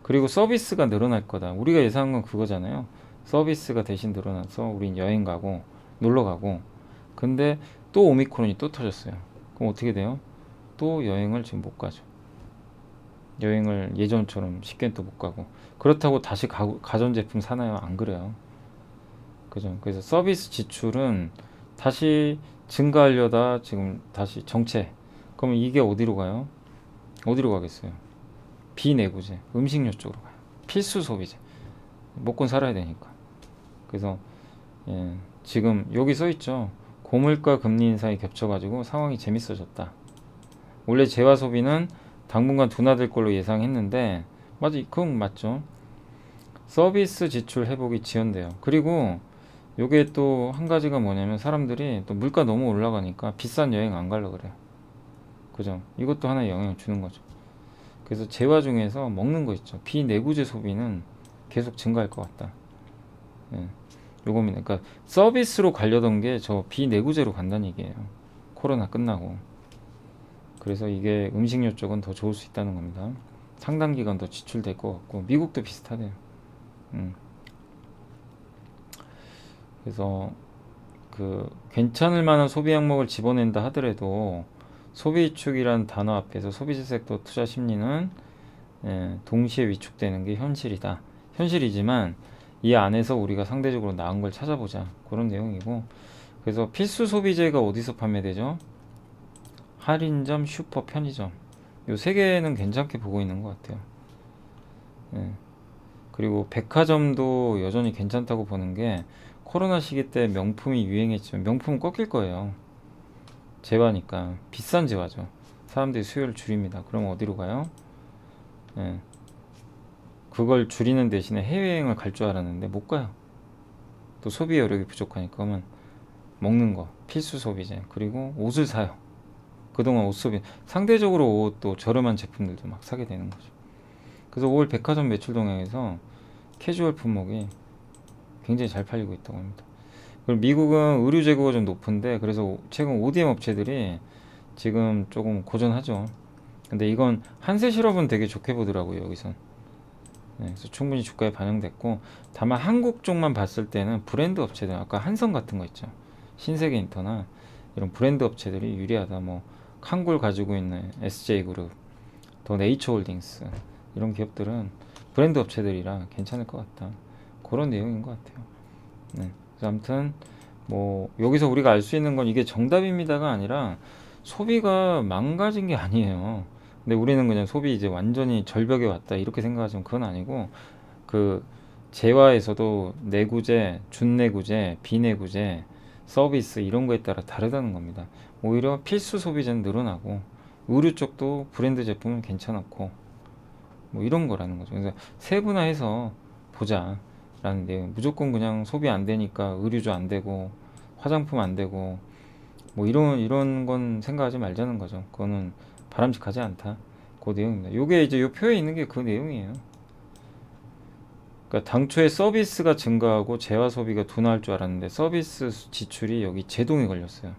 그리고 서비스가 늘어날 거다. 우리가 예상한 건 그거잖아요. 서비스가 대신 늘어나서 우린 여행 가고 놀러 가고. 근데 또 오미크론이 또 터졌어요. 그럼 어떻게 돼요? 또 여행을 지금 못 가죠. 여행을 예전처럼 쉽게 또 못 가고. 그렇다고 다시 가전제품 사나요? 안 그래요. 그죠? 그래서 서비스 지출은 다시 증가하려다 지금 다시 정체. 그러면 이게 어디로 가요? 어디로 가겠어요? 비내구재, 음식료 쪽으로 가요. 필수 소비재. 먹고 살아야 되니까. 그래서 예, 지금 여기 써 있죠. 고물가 금리 인상이 겹쳐가지고 상황이 재밌어졌다. 원래 재화 소비는 당분간 둔화될 걸로 예상했는데 맞아, 그건 맞죠. 서비스 지출 회복이 지연돼요. 그리고 요게 또 한 가지가 뭐냐면 사람들이 또 물가 너무 올라가니까 비싼 여행 안 가려고 그래요. 그죠? 이것도 하나의 영향을 주는 거죠. 그래서 재화 중에서 먹는 거 있죠. 비내구재 소비는 계속 증가할 것 같다. 예, 요겁니다. 그러니까 서비스로 가려던 게 저 비내구재로 간다는 얘기예요. 코로나 끝나고. 그래서 이게 음식료 쪽은 더 좋을 수 있다는 겁니다. 상당 기간 더 지출될 것 같고 미국도 비슷하대요. 그래서 그 괜찮을 만한 소비 항목을 집어낸다 하더라도 소비위축이라는 단어 앞에서 소비재 섹터 투자 심리는 동시에 위축되는 게 현실이다. 현실이지만 이 안에서 우리가 상대적으로 나은 걸 찾아보자. 그런 내용이고. 그래서 필수 소비재가 어디서 판매되죠? 할인점, 슈퍼, 편의점. 요 세 개는 괜찮게 보고 있는 것 같아요. 그리고 백화점도 여전히 괜찮다고 보는 게 코로나 시기 때 명품이 유행했지만 명품은 꺾일 거예요. 재화니까 비싼 재화죠. 사람들이 수요를 줄입니다. 그럼 어디로 가요? 그걸 줄이는 대신에 해외여행을 갈 줄 알았는데 못 가요. 또 소비 여력이 부족하니까. 그러면 먹는 거 필수 소비재. 그리고 옷을 사요. 그동안 옷 소비 상대적으로 옷도 저렴한 제품들도 막 사게 되는 거죠. 그래서 5월 백화점 매출 동향에서 캐주얼 품목이 굉장히 잘 팔리고 있다고 합니다. 그리고 미국은 의류 재고가 좀 높은데 그래서 최근 ODM 업체들이 지금 조금 고전하죠. 근데 이건 한세 실업은 되게 좋게 보더라고요. 여기선. 그래서 충분히 주가에 반영됐고 다만 한국 쪽만 봤을 때는 브랜드 업체들 아까 한성 같은 거 있죠. 신세계인터나 이런 브랜드 업체들이 유리하다. 뭐 칸골 가지고 있는 SJ그룹, 더 네이처홀딩스 이런 기업들은 브랜드 업체들이라 괜찮을 것 같다. 그런 내용인 것 같아요. 그래서 아무튼 뭐 여기서 우리가 알 수 있는 건 이게 정답입니다가 아니라 소비가 망가진 게 아니에요. 근데 우리는 그냥 소비 이제 완전히 절벽에 왔다 이렇게 생각하지만 그건 아니고 그 재화에서도 내구재, 준내구재, 비내구재, 서비스 이런 거에 따라 다르다는 겁니다. 오히려 필수 소비재는 늘어나고 의류 쪽도 브랜드 제품은 괜찮았고 뭐 이런 거라는 거죠. 그래서 세분화해서 보자라는 내용. 무조건 그냥 소비 안 되니까 의류주 안 되고 화장품 안 되고 뭐 이런 건 생각하지 말자는 거죠. 그거는 바람직하지 않다. 그 내용입니다. 요게 이제 요 표에 있는 게 그 내용이에요. 그러니까 당초에 서비스가 증가하고 재화 소비가 둔화할 줄 알았는데 서비스 지출이 여기 제동이 걸렸어요.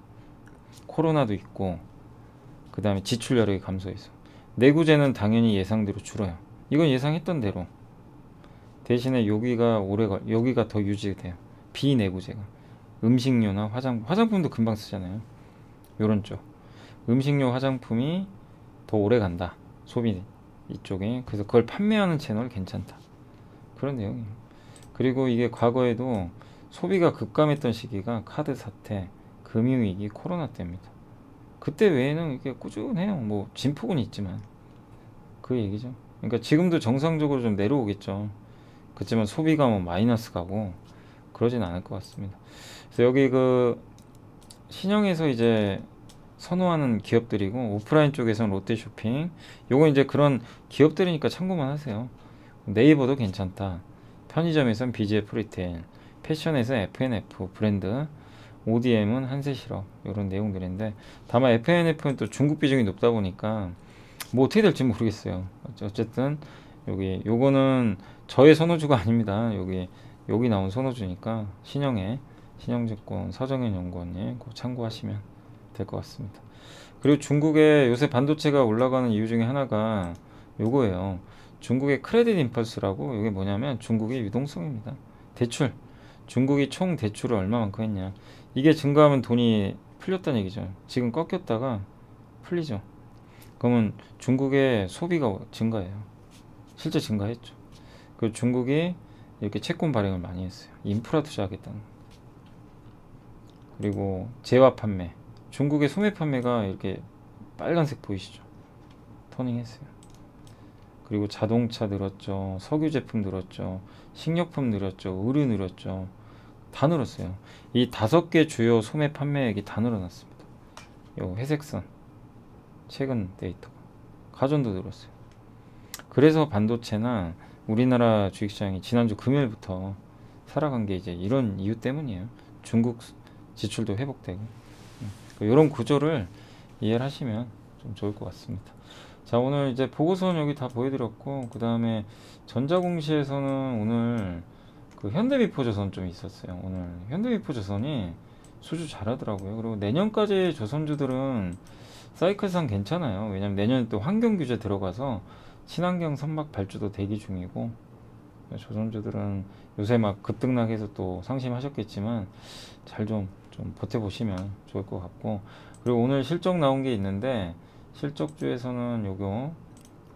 코로나도 있고 그 다음에 지출 여력이 감소해서 내구재는 당연히 예상대로 줄어요. 이건 예상했던 대로. 대신에 여기가 더 유지돼요. 비내구재가 음식료나 화장품도 금방 쓰잖아요. 요런 쪽 음식료 화장품이 더 오래 간다. 소비 이쪽에. 그래서 그걸 판매하는 채널 괜찮다. 그런 내용이에요. 그리고 이게 과거에도 소비가 급감했던 시기가 카드 사태, 금융위기, 코로나 때입니다. 그때 외에는 이게 꾸준해요. 뭐 진폭은 있지만 그 얘기죠. 그러니까 지금도 정상적으로 좀 내려오겠죠. 그렇지만 소비가 뭐 마이너스 가고 그러진 않을 것 같습니다. 그래서 여기 그 신형에서 이제 선호하는 기업들이고 오프라인 쪽에서는 롯데쇼핑. 요건 이제 그런 기업들이니까 참고만 하세요. 네이버도 괜찮다. 편의점에선 BGF 리테일, 패션에서 F&F 브랜드, ODM은 한세실업 이런 내용들인데 다만 F&F는 또 중국 비중이 높다 보니까 뭐 어떻게 될지 모르겠어요. 어쨌든 요거는 저의 선호주가 아닙니다. 여기 나온 선호주니까 신영증권 서정현 연구원님 꼭 참고하시면 될 것 같습니다. 그리고 중국의 요새 반도체가 올라가는 이유 중에 하나가 요거예요. 중국의 크레딧 임펄스라고, 이게 뭐냐면 중국의 유동성입니다. 대출, 중국이 총 대출을 얼마만큼 했냐, 이게 증가하면 돈이 풀렸다는 얘기죠. 지금 꺾였다가 풀리죠. 그러면 중국의 소비가 증가해요. 실제 증가했죠. 그 중국이 이렇게 채권 발행을 많이 했어요. 인프라 투자하겠다는. 그리고 재화 판매, 중국의 소매 판매가 이렇게 빨간색 보이시죠? 터닝했어요. 그리고 자동차 늘었죠. 석유 제품 늘었죠. 식료품 늘었죠. 의류 늘었죠. 다 늘었어요. 이 5개 주요 소매 판매액이 다 늘어났습니다. 요 회색선 최근 데이터가. 가전도 늘었어요. 그래서 반도체나 우리나라 주식시장이 지난주 금요일부터 살아간 게 이제 이런 이유 때문이에요. 중국 지출도 회복되고. 이런 구조를 이해를 하시면 좀 좋을 것 같습니다. 자, 오늘 이제 보고서는 여기 다 보여드렸고, 그 다음에 전자공시에서는 오늘 그 현대미포조선 좀 있었어요. 오늘 현대미포조선이 수주 잘하더라고요. 그리고 내년까지 조선주들은 사이클상 괜찮아요. 왜냐면 내년에 또 환경 규제 들어가서 친환경 선박 발주도 대기 중이고, 조선주들은 요새 막 급등락해서 또 상심하셨겠지만 잘 좀 버텨보시면 좋을 것 같고, 그리고 오늘 실적 나온 게 있는데, 실적주에서는 요거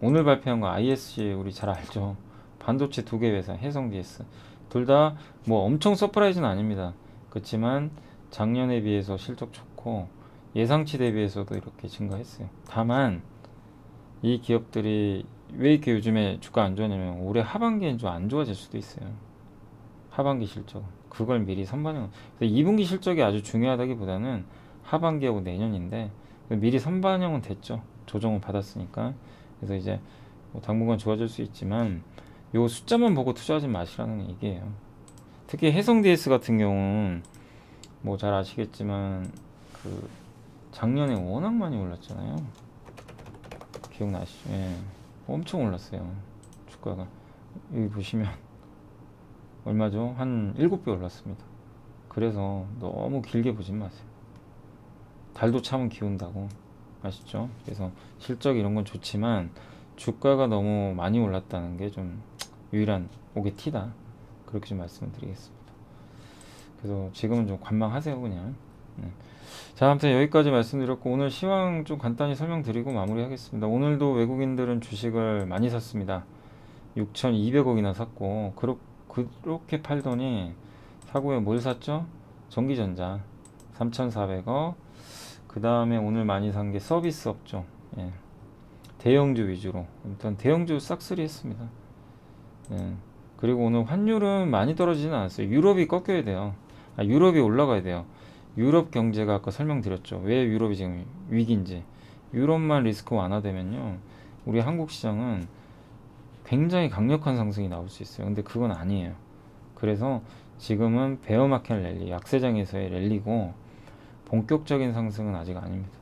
오늘 발표한 거 ISC 우리 잘 알죠. 반도체 2개 회사 해성 DS 둘 다 뭐 엄청 서프라이즈는 아닙니다. 그렇지만 작년에 비해서 실적 좋고 예상치 대비해서도 이렇게 증가했어요. 다만 이 기업들이 왜 이렇게 요즘에 주가 안 좋냐면 올해 하반기엔 좀 안 좋아질 수도 있어요. 하반기 실적 그걸 미리 선반영. 2분기 실적이 아주 중요하다기보다는 하반기하고 내년인데 미리 선반영은 됐죠. 조정을 받았으니까. 그래서 이제 뭐 당분간 좋아질 수 있지만 요 숫자만 보고 투자하지 마시라는 얘기예요. 특히 해성 DS 같은 경우는 뭐 잘 아시겠지만 그 작년에 워낙 많이 올랐잖아요. 기억나시죠? 예. 엄청 올랐어요. 주가가. 여기 보시면 얼마죠? 한 7배 올랐습니다. 그래서 너무 길게 보진 마세요. 달도 참은 기운다고. 아시죠? 그래서 실적 이런 건 좋지만 주가가 너무 많이 올랐다는 게 좀 유일한 옥의 티다. 그렇게 좀 말씀을 드리겠습니다. 그래서 지금은 좀 관망하세요 그냥. 자, 아무튼 여기까지 말씀드렸고, 오늘 시황 좀 간단히 설명드리고 마무리하겠습니다. 오늘도 외국인들은 주식을 많이 샀습니다. 6,200억이나 샀고, 그렇게 팔더니 사고에 뭘 샀죠? 전기전자 3,400억. 그 다음에 오늘 많이 산 게 서비스 업종, 예. 대형주 위주로. 일단 대형주 싹쓸이 했습니다. 예. 그리고 오늘 환율은 많이 떨어지진 않았어요. 유럽이 꺾여야 돼요. 유럽이 올라가야 돼요. 유럽 경제가 아까 설명드렸죠. 왜 유럽이 지금 위기인지. 유럽만 리스크 완화되면요, 우리 한국 시장은 굉장히 강력한 상승이 나올 수 있어요. 근데 그건 아니에요. 그래서 지금은 베어마켓 랠리, 약세장에서의 랠리고 본격적인 상승은 아직 아닙니다.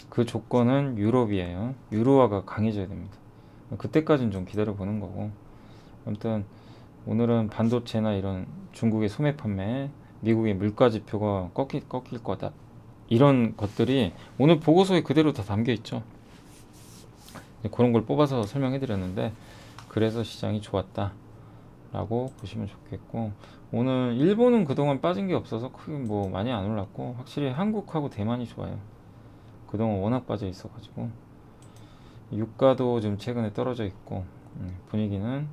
그 조건은 유럽이에요. 유로화가 강해져야 됩니다. 그때까지는 좀 기다려 보는 거고. 아무튼 오늘은 반도체나 이런 중국의 소매 판매, 미국의 물가 지표가 꺾일 거다, 이런 것들이 오늘 보고서에 그대로 다 담겨 있죠. 그런 걸 뽑아서 설명해 드렸는데, 그래서 시장이 좋았다 라고 보시면 좋겠고, 오늘 일본은 그동안 빠진 게 없어서 크게 뭐 많이 안 올랐고, 확실히 한국하고 대만이 좋아요. 그동안 워낙 빠져 있어 가지고. 유가도 좀 최근에 떨어져 있고, 분위기는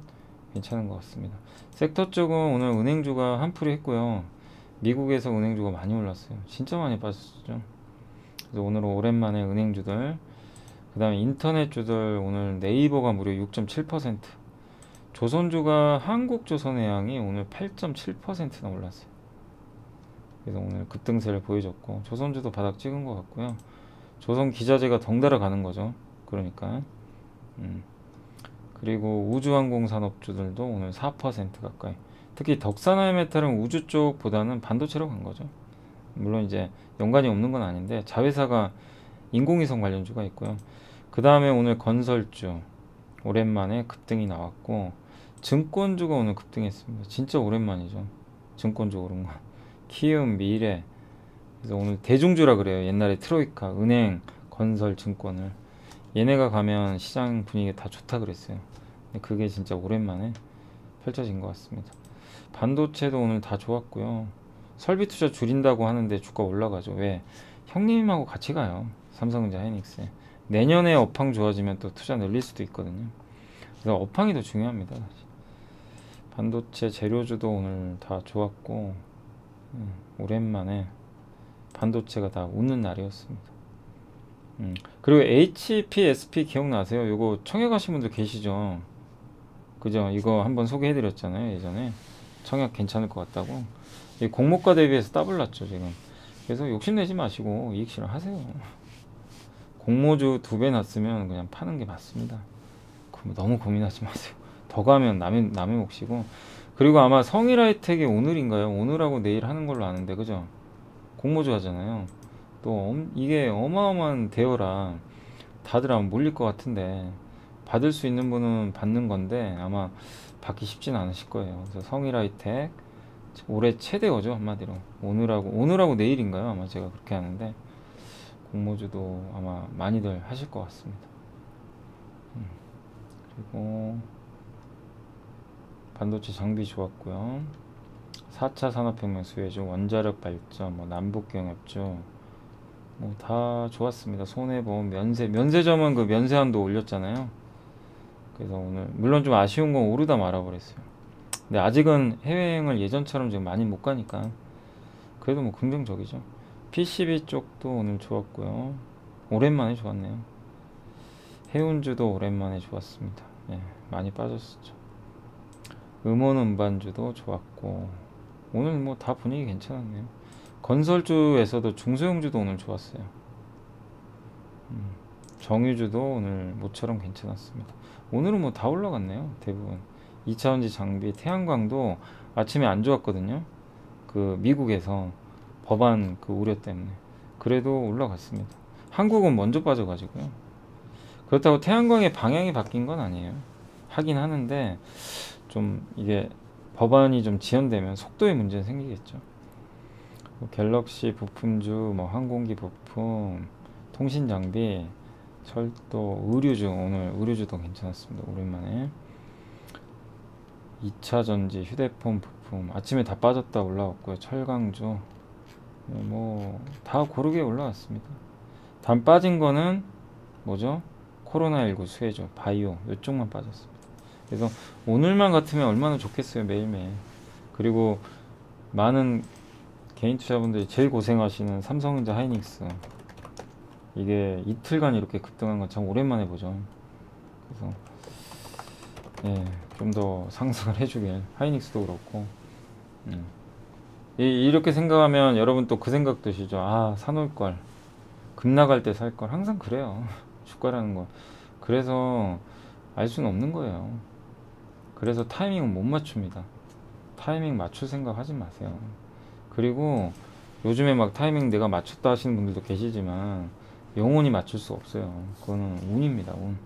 괜찮은 것 같습니다. 섹터 쪽은 오늘 은행주가 한풀이 했고요. 미국에서 은행주가 많이 올랐어요. 진짜 많이 빠졌죠. 그래서 오늘은 오랜만에 은행주들, 그 다음에 인터넷주들, 오늘 네이버가 무려 6.7%, 조선주가 한국조선해양이 오늘 8.7%나 올랐어요. 그래서 오늘 급등세를 보여줬고, 조선주도 바닥 찍은 것 같고요. 조선기자재가 덩달아 가는 거죠. 그러니까. 그리고 우주항공산업주들도 오늘 4% 가까이. 특히 덕산하이메탈은 우주 쪽보다는 반도체로 간 거죠. 물론 이제 연관이 없는 건 아닌데 자회사가 인공위성 관련주가 있고요. 그 다음에 오늘 건설주 오랜만에 급등이 나왔고, 증권주가 오늘 급등했습니다. 진짜 오랜만이죠. 증권주 오른 거. 키움, 미래. 그래서 오늘 대중주라 그래요. 옛날에 트로이카, 은행, 건설, 증권을. 얘네가 가면 시장 분위기가 다 좋다 그랬어요. 근데 그게 진짜 오랜만에 펼쳐진 것 같습니다. 반도체도 오늘 다 좋았고요. 설비 투자 줄인다고 하는데 주가 올라가죠. 왜? 형님하고 같이 가요. 삼성전자, 하이닉스에. 내년에 업황 좋아지면 또 투자 늘릴 수도 있거든요. 그래서 업황이 더 중요합니다. 반도체 재료주도 오늘 다 좋았고, 오랜만에 반도체가 다 웃는 날이었습니다. 그리고 HPSP 기억나세요? 요거 청약 하신 분들 계시죠? 그죠? 이거 한번 소개해드렸잖아요, 예전에. 청약 괜찮을 것 같다고. 이 공모가 대비해서 따블났죠, 지금. 그래서 욕심내지 마시고 이익 실현하세요. 공모주 2배 났으면 그냥 파는 게 맞습니다. 너무 고민하지 마세요. 더 가면 남의 몫이고. 그리고 아마 성일하이텍이 오늘인가요? 오늘하고 내일 하는 걸로 아는데, 그죠? 공모주 하잖아요. 또 이게 어마어마한 대여라 다들 아마 몰릴 것 같은데, 받을 수 있는 분은 받는 건데 아마 받기 쉽진 않으실 거예요. 그래서 성일하이텍 올해 최대어죠, 한마디로. 오늘하고 내일인가요? 아마 제가 그렇게 하는데, 공모주도 아마 많이들 하실 것 같습니다. 그리고 반도체 장비 좋았고요. 4차 산업혁명 수혜주, 원자력 발전, 남북경협주 다 좋았습니다. 손해보험, 면세점은 그 면세한도 올렸잖아요. 그래서 오늘 물론 좀 아쉬운 건 오르다 말아버렸어요. 근데 아직은 해외여행을 예전처럼 지금 많이 못 가니까 그래도 긍정적이죠. PCB 쪽도 오늘 좋았고요. 오랜만에 좋았네요. 해운주도 오랜만에 좋았습니다. 많이 빠졌었죠. 음원 음반주도 좋았고, 오늘 다 분위기 괜찮았네요. 건설주에서도 중소형주도 오늘 좋았어요. 정유주도 오늘 모처럼 괜찮았습니다. 오늘은 다 올라갔네요, 대부분. 2차전지 장비, 태양광도 아침에 안 좋았거든요. 그 미국에서 법안 그 우려 때문에. 그래도 올라갔습니다. 한국은 먼저 빠져가지고요. 그렇다고 태양광의 방향이 바뀐 건 아니에요. 하긴 하는데 좀 이게 법안이 좀 지연되면 속도에 문제는 생기겠죠. 갤럭시 부품주, 항공기 부품, 통신 장비, 철도, 의류주, 오늘 의류주도 괜찮았습니다. 오랜만에. 2차 전지, 휴대폰 부품 아침에 다 빠졌다 올라왔고요. 철강주 다 고르게 올라왔습니다. 단 빠진 거는 뭐죠? 코로나19 수혜주, 바이오 이쪽만 빠졌습니다. 그래서 오늘만 같으면 얼마나 좋겠어요, 매일매일. 그리고 많은 개인 투자분들이 제일 고생하시는 삼성전자, 하이닉스, 이게 이틀간 이렇게 급등한 건 참 오랜만에 보죠. 그래서 좀 더 상승을 해주길, 하이닉스도 그렇고. 이렇게 생각하면 여러분 또 그 생각 드시죠. 사놓을걸, 급 나갈 때 살걸. 항상 그래요, 주가라는 거. 그래서 알 수는 없는 거예요. 그래서 타이밍은 못 맞춥니다. 타이밍 맞출 생각 하지 마세요. 그리고 요즘에 타이밍 내가 맞췄다 하시는 분들도 계시지만 영원히 맞출 수 없어요. 그거는 운입니다, 운.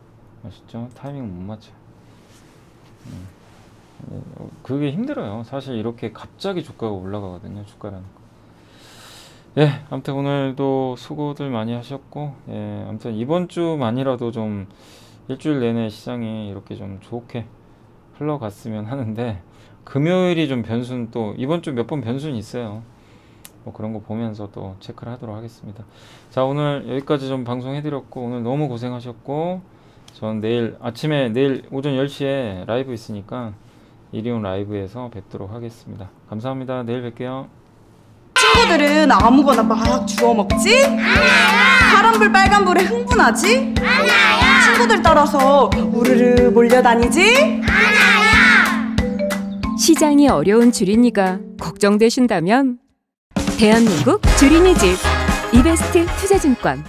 아시죠? 타이밍은 못 맞춰요. 그게 힘들어요. 사실 이렇게 갑자기 주가가 올라가거든요, 주가라는 거. 아무튼 오늘도 수고들 많이 하셨고, 아무튼 이번 주만이라도 좀 일주일 내내 시장이 이렇게 좀 좋게 흘러갔으면 하는데, 금요일이 좀 변수는 또 이번 주 몇 번 변수는 있어요. 그런 거 보면서 또 체크를 하도록 하겠습니다. 자, 오늘 여기까지 좀 방송해드렸고, 오늘 너무 고생하셨고, 전 내일 오전 10시에 라이브 있으니까 이리온 라이브에서 뵙도록 하겠습니다. 감사합니다. 내일 뵐게요. 친구들은 아무거나 막 주워 먹지? 파란불 빨간불에 흥분하지? 친구들 따라서 우르르 몰려다니지? 시장이 어려운 주린이가 걱정되신다면 대한민국 주린이집 이베스트 투자증권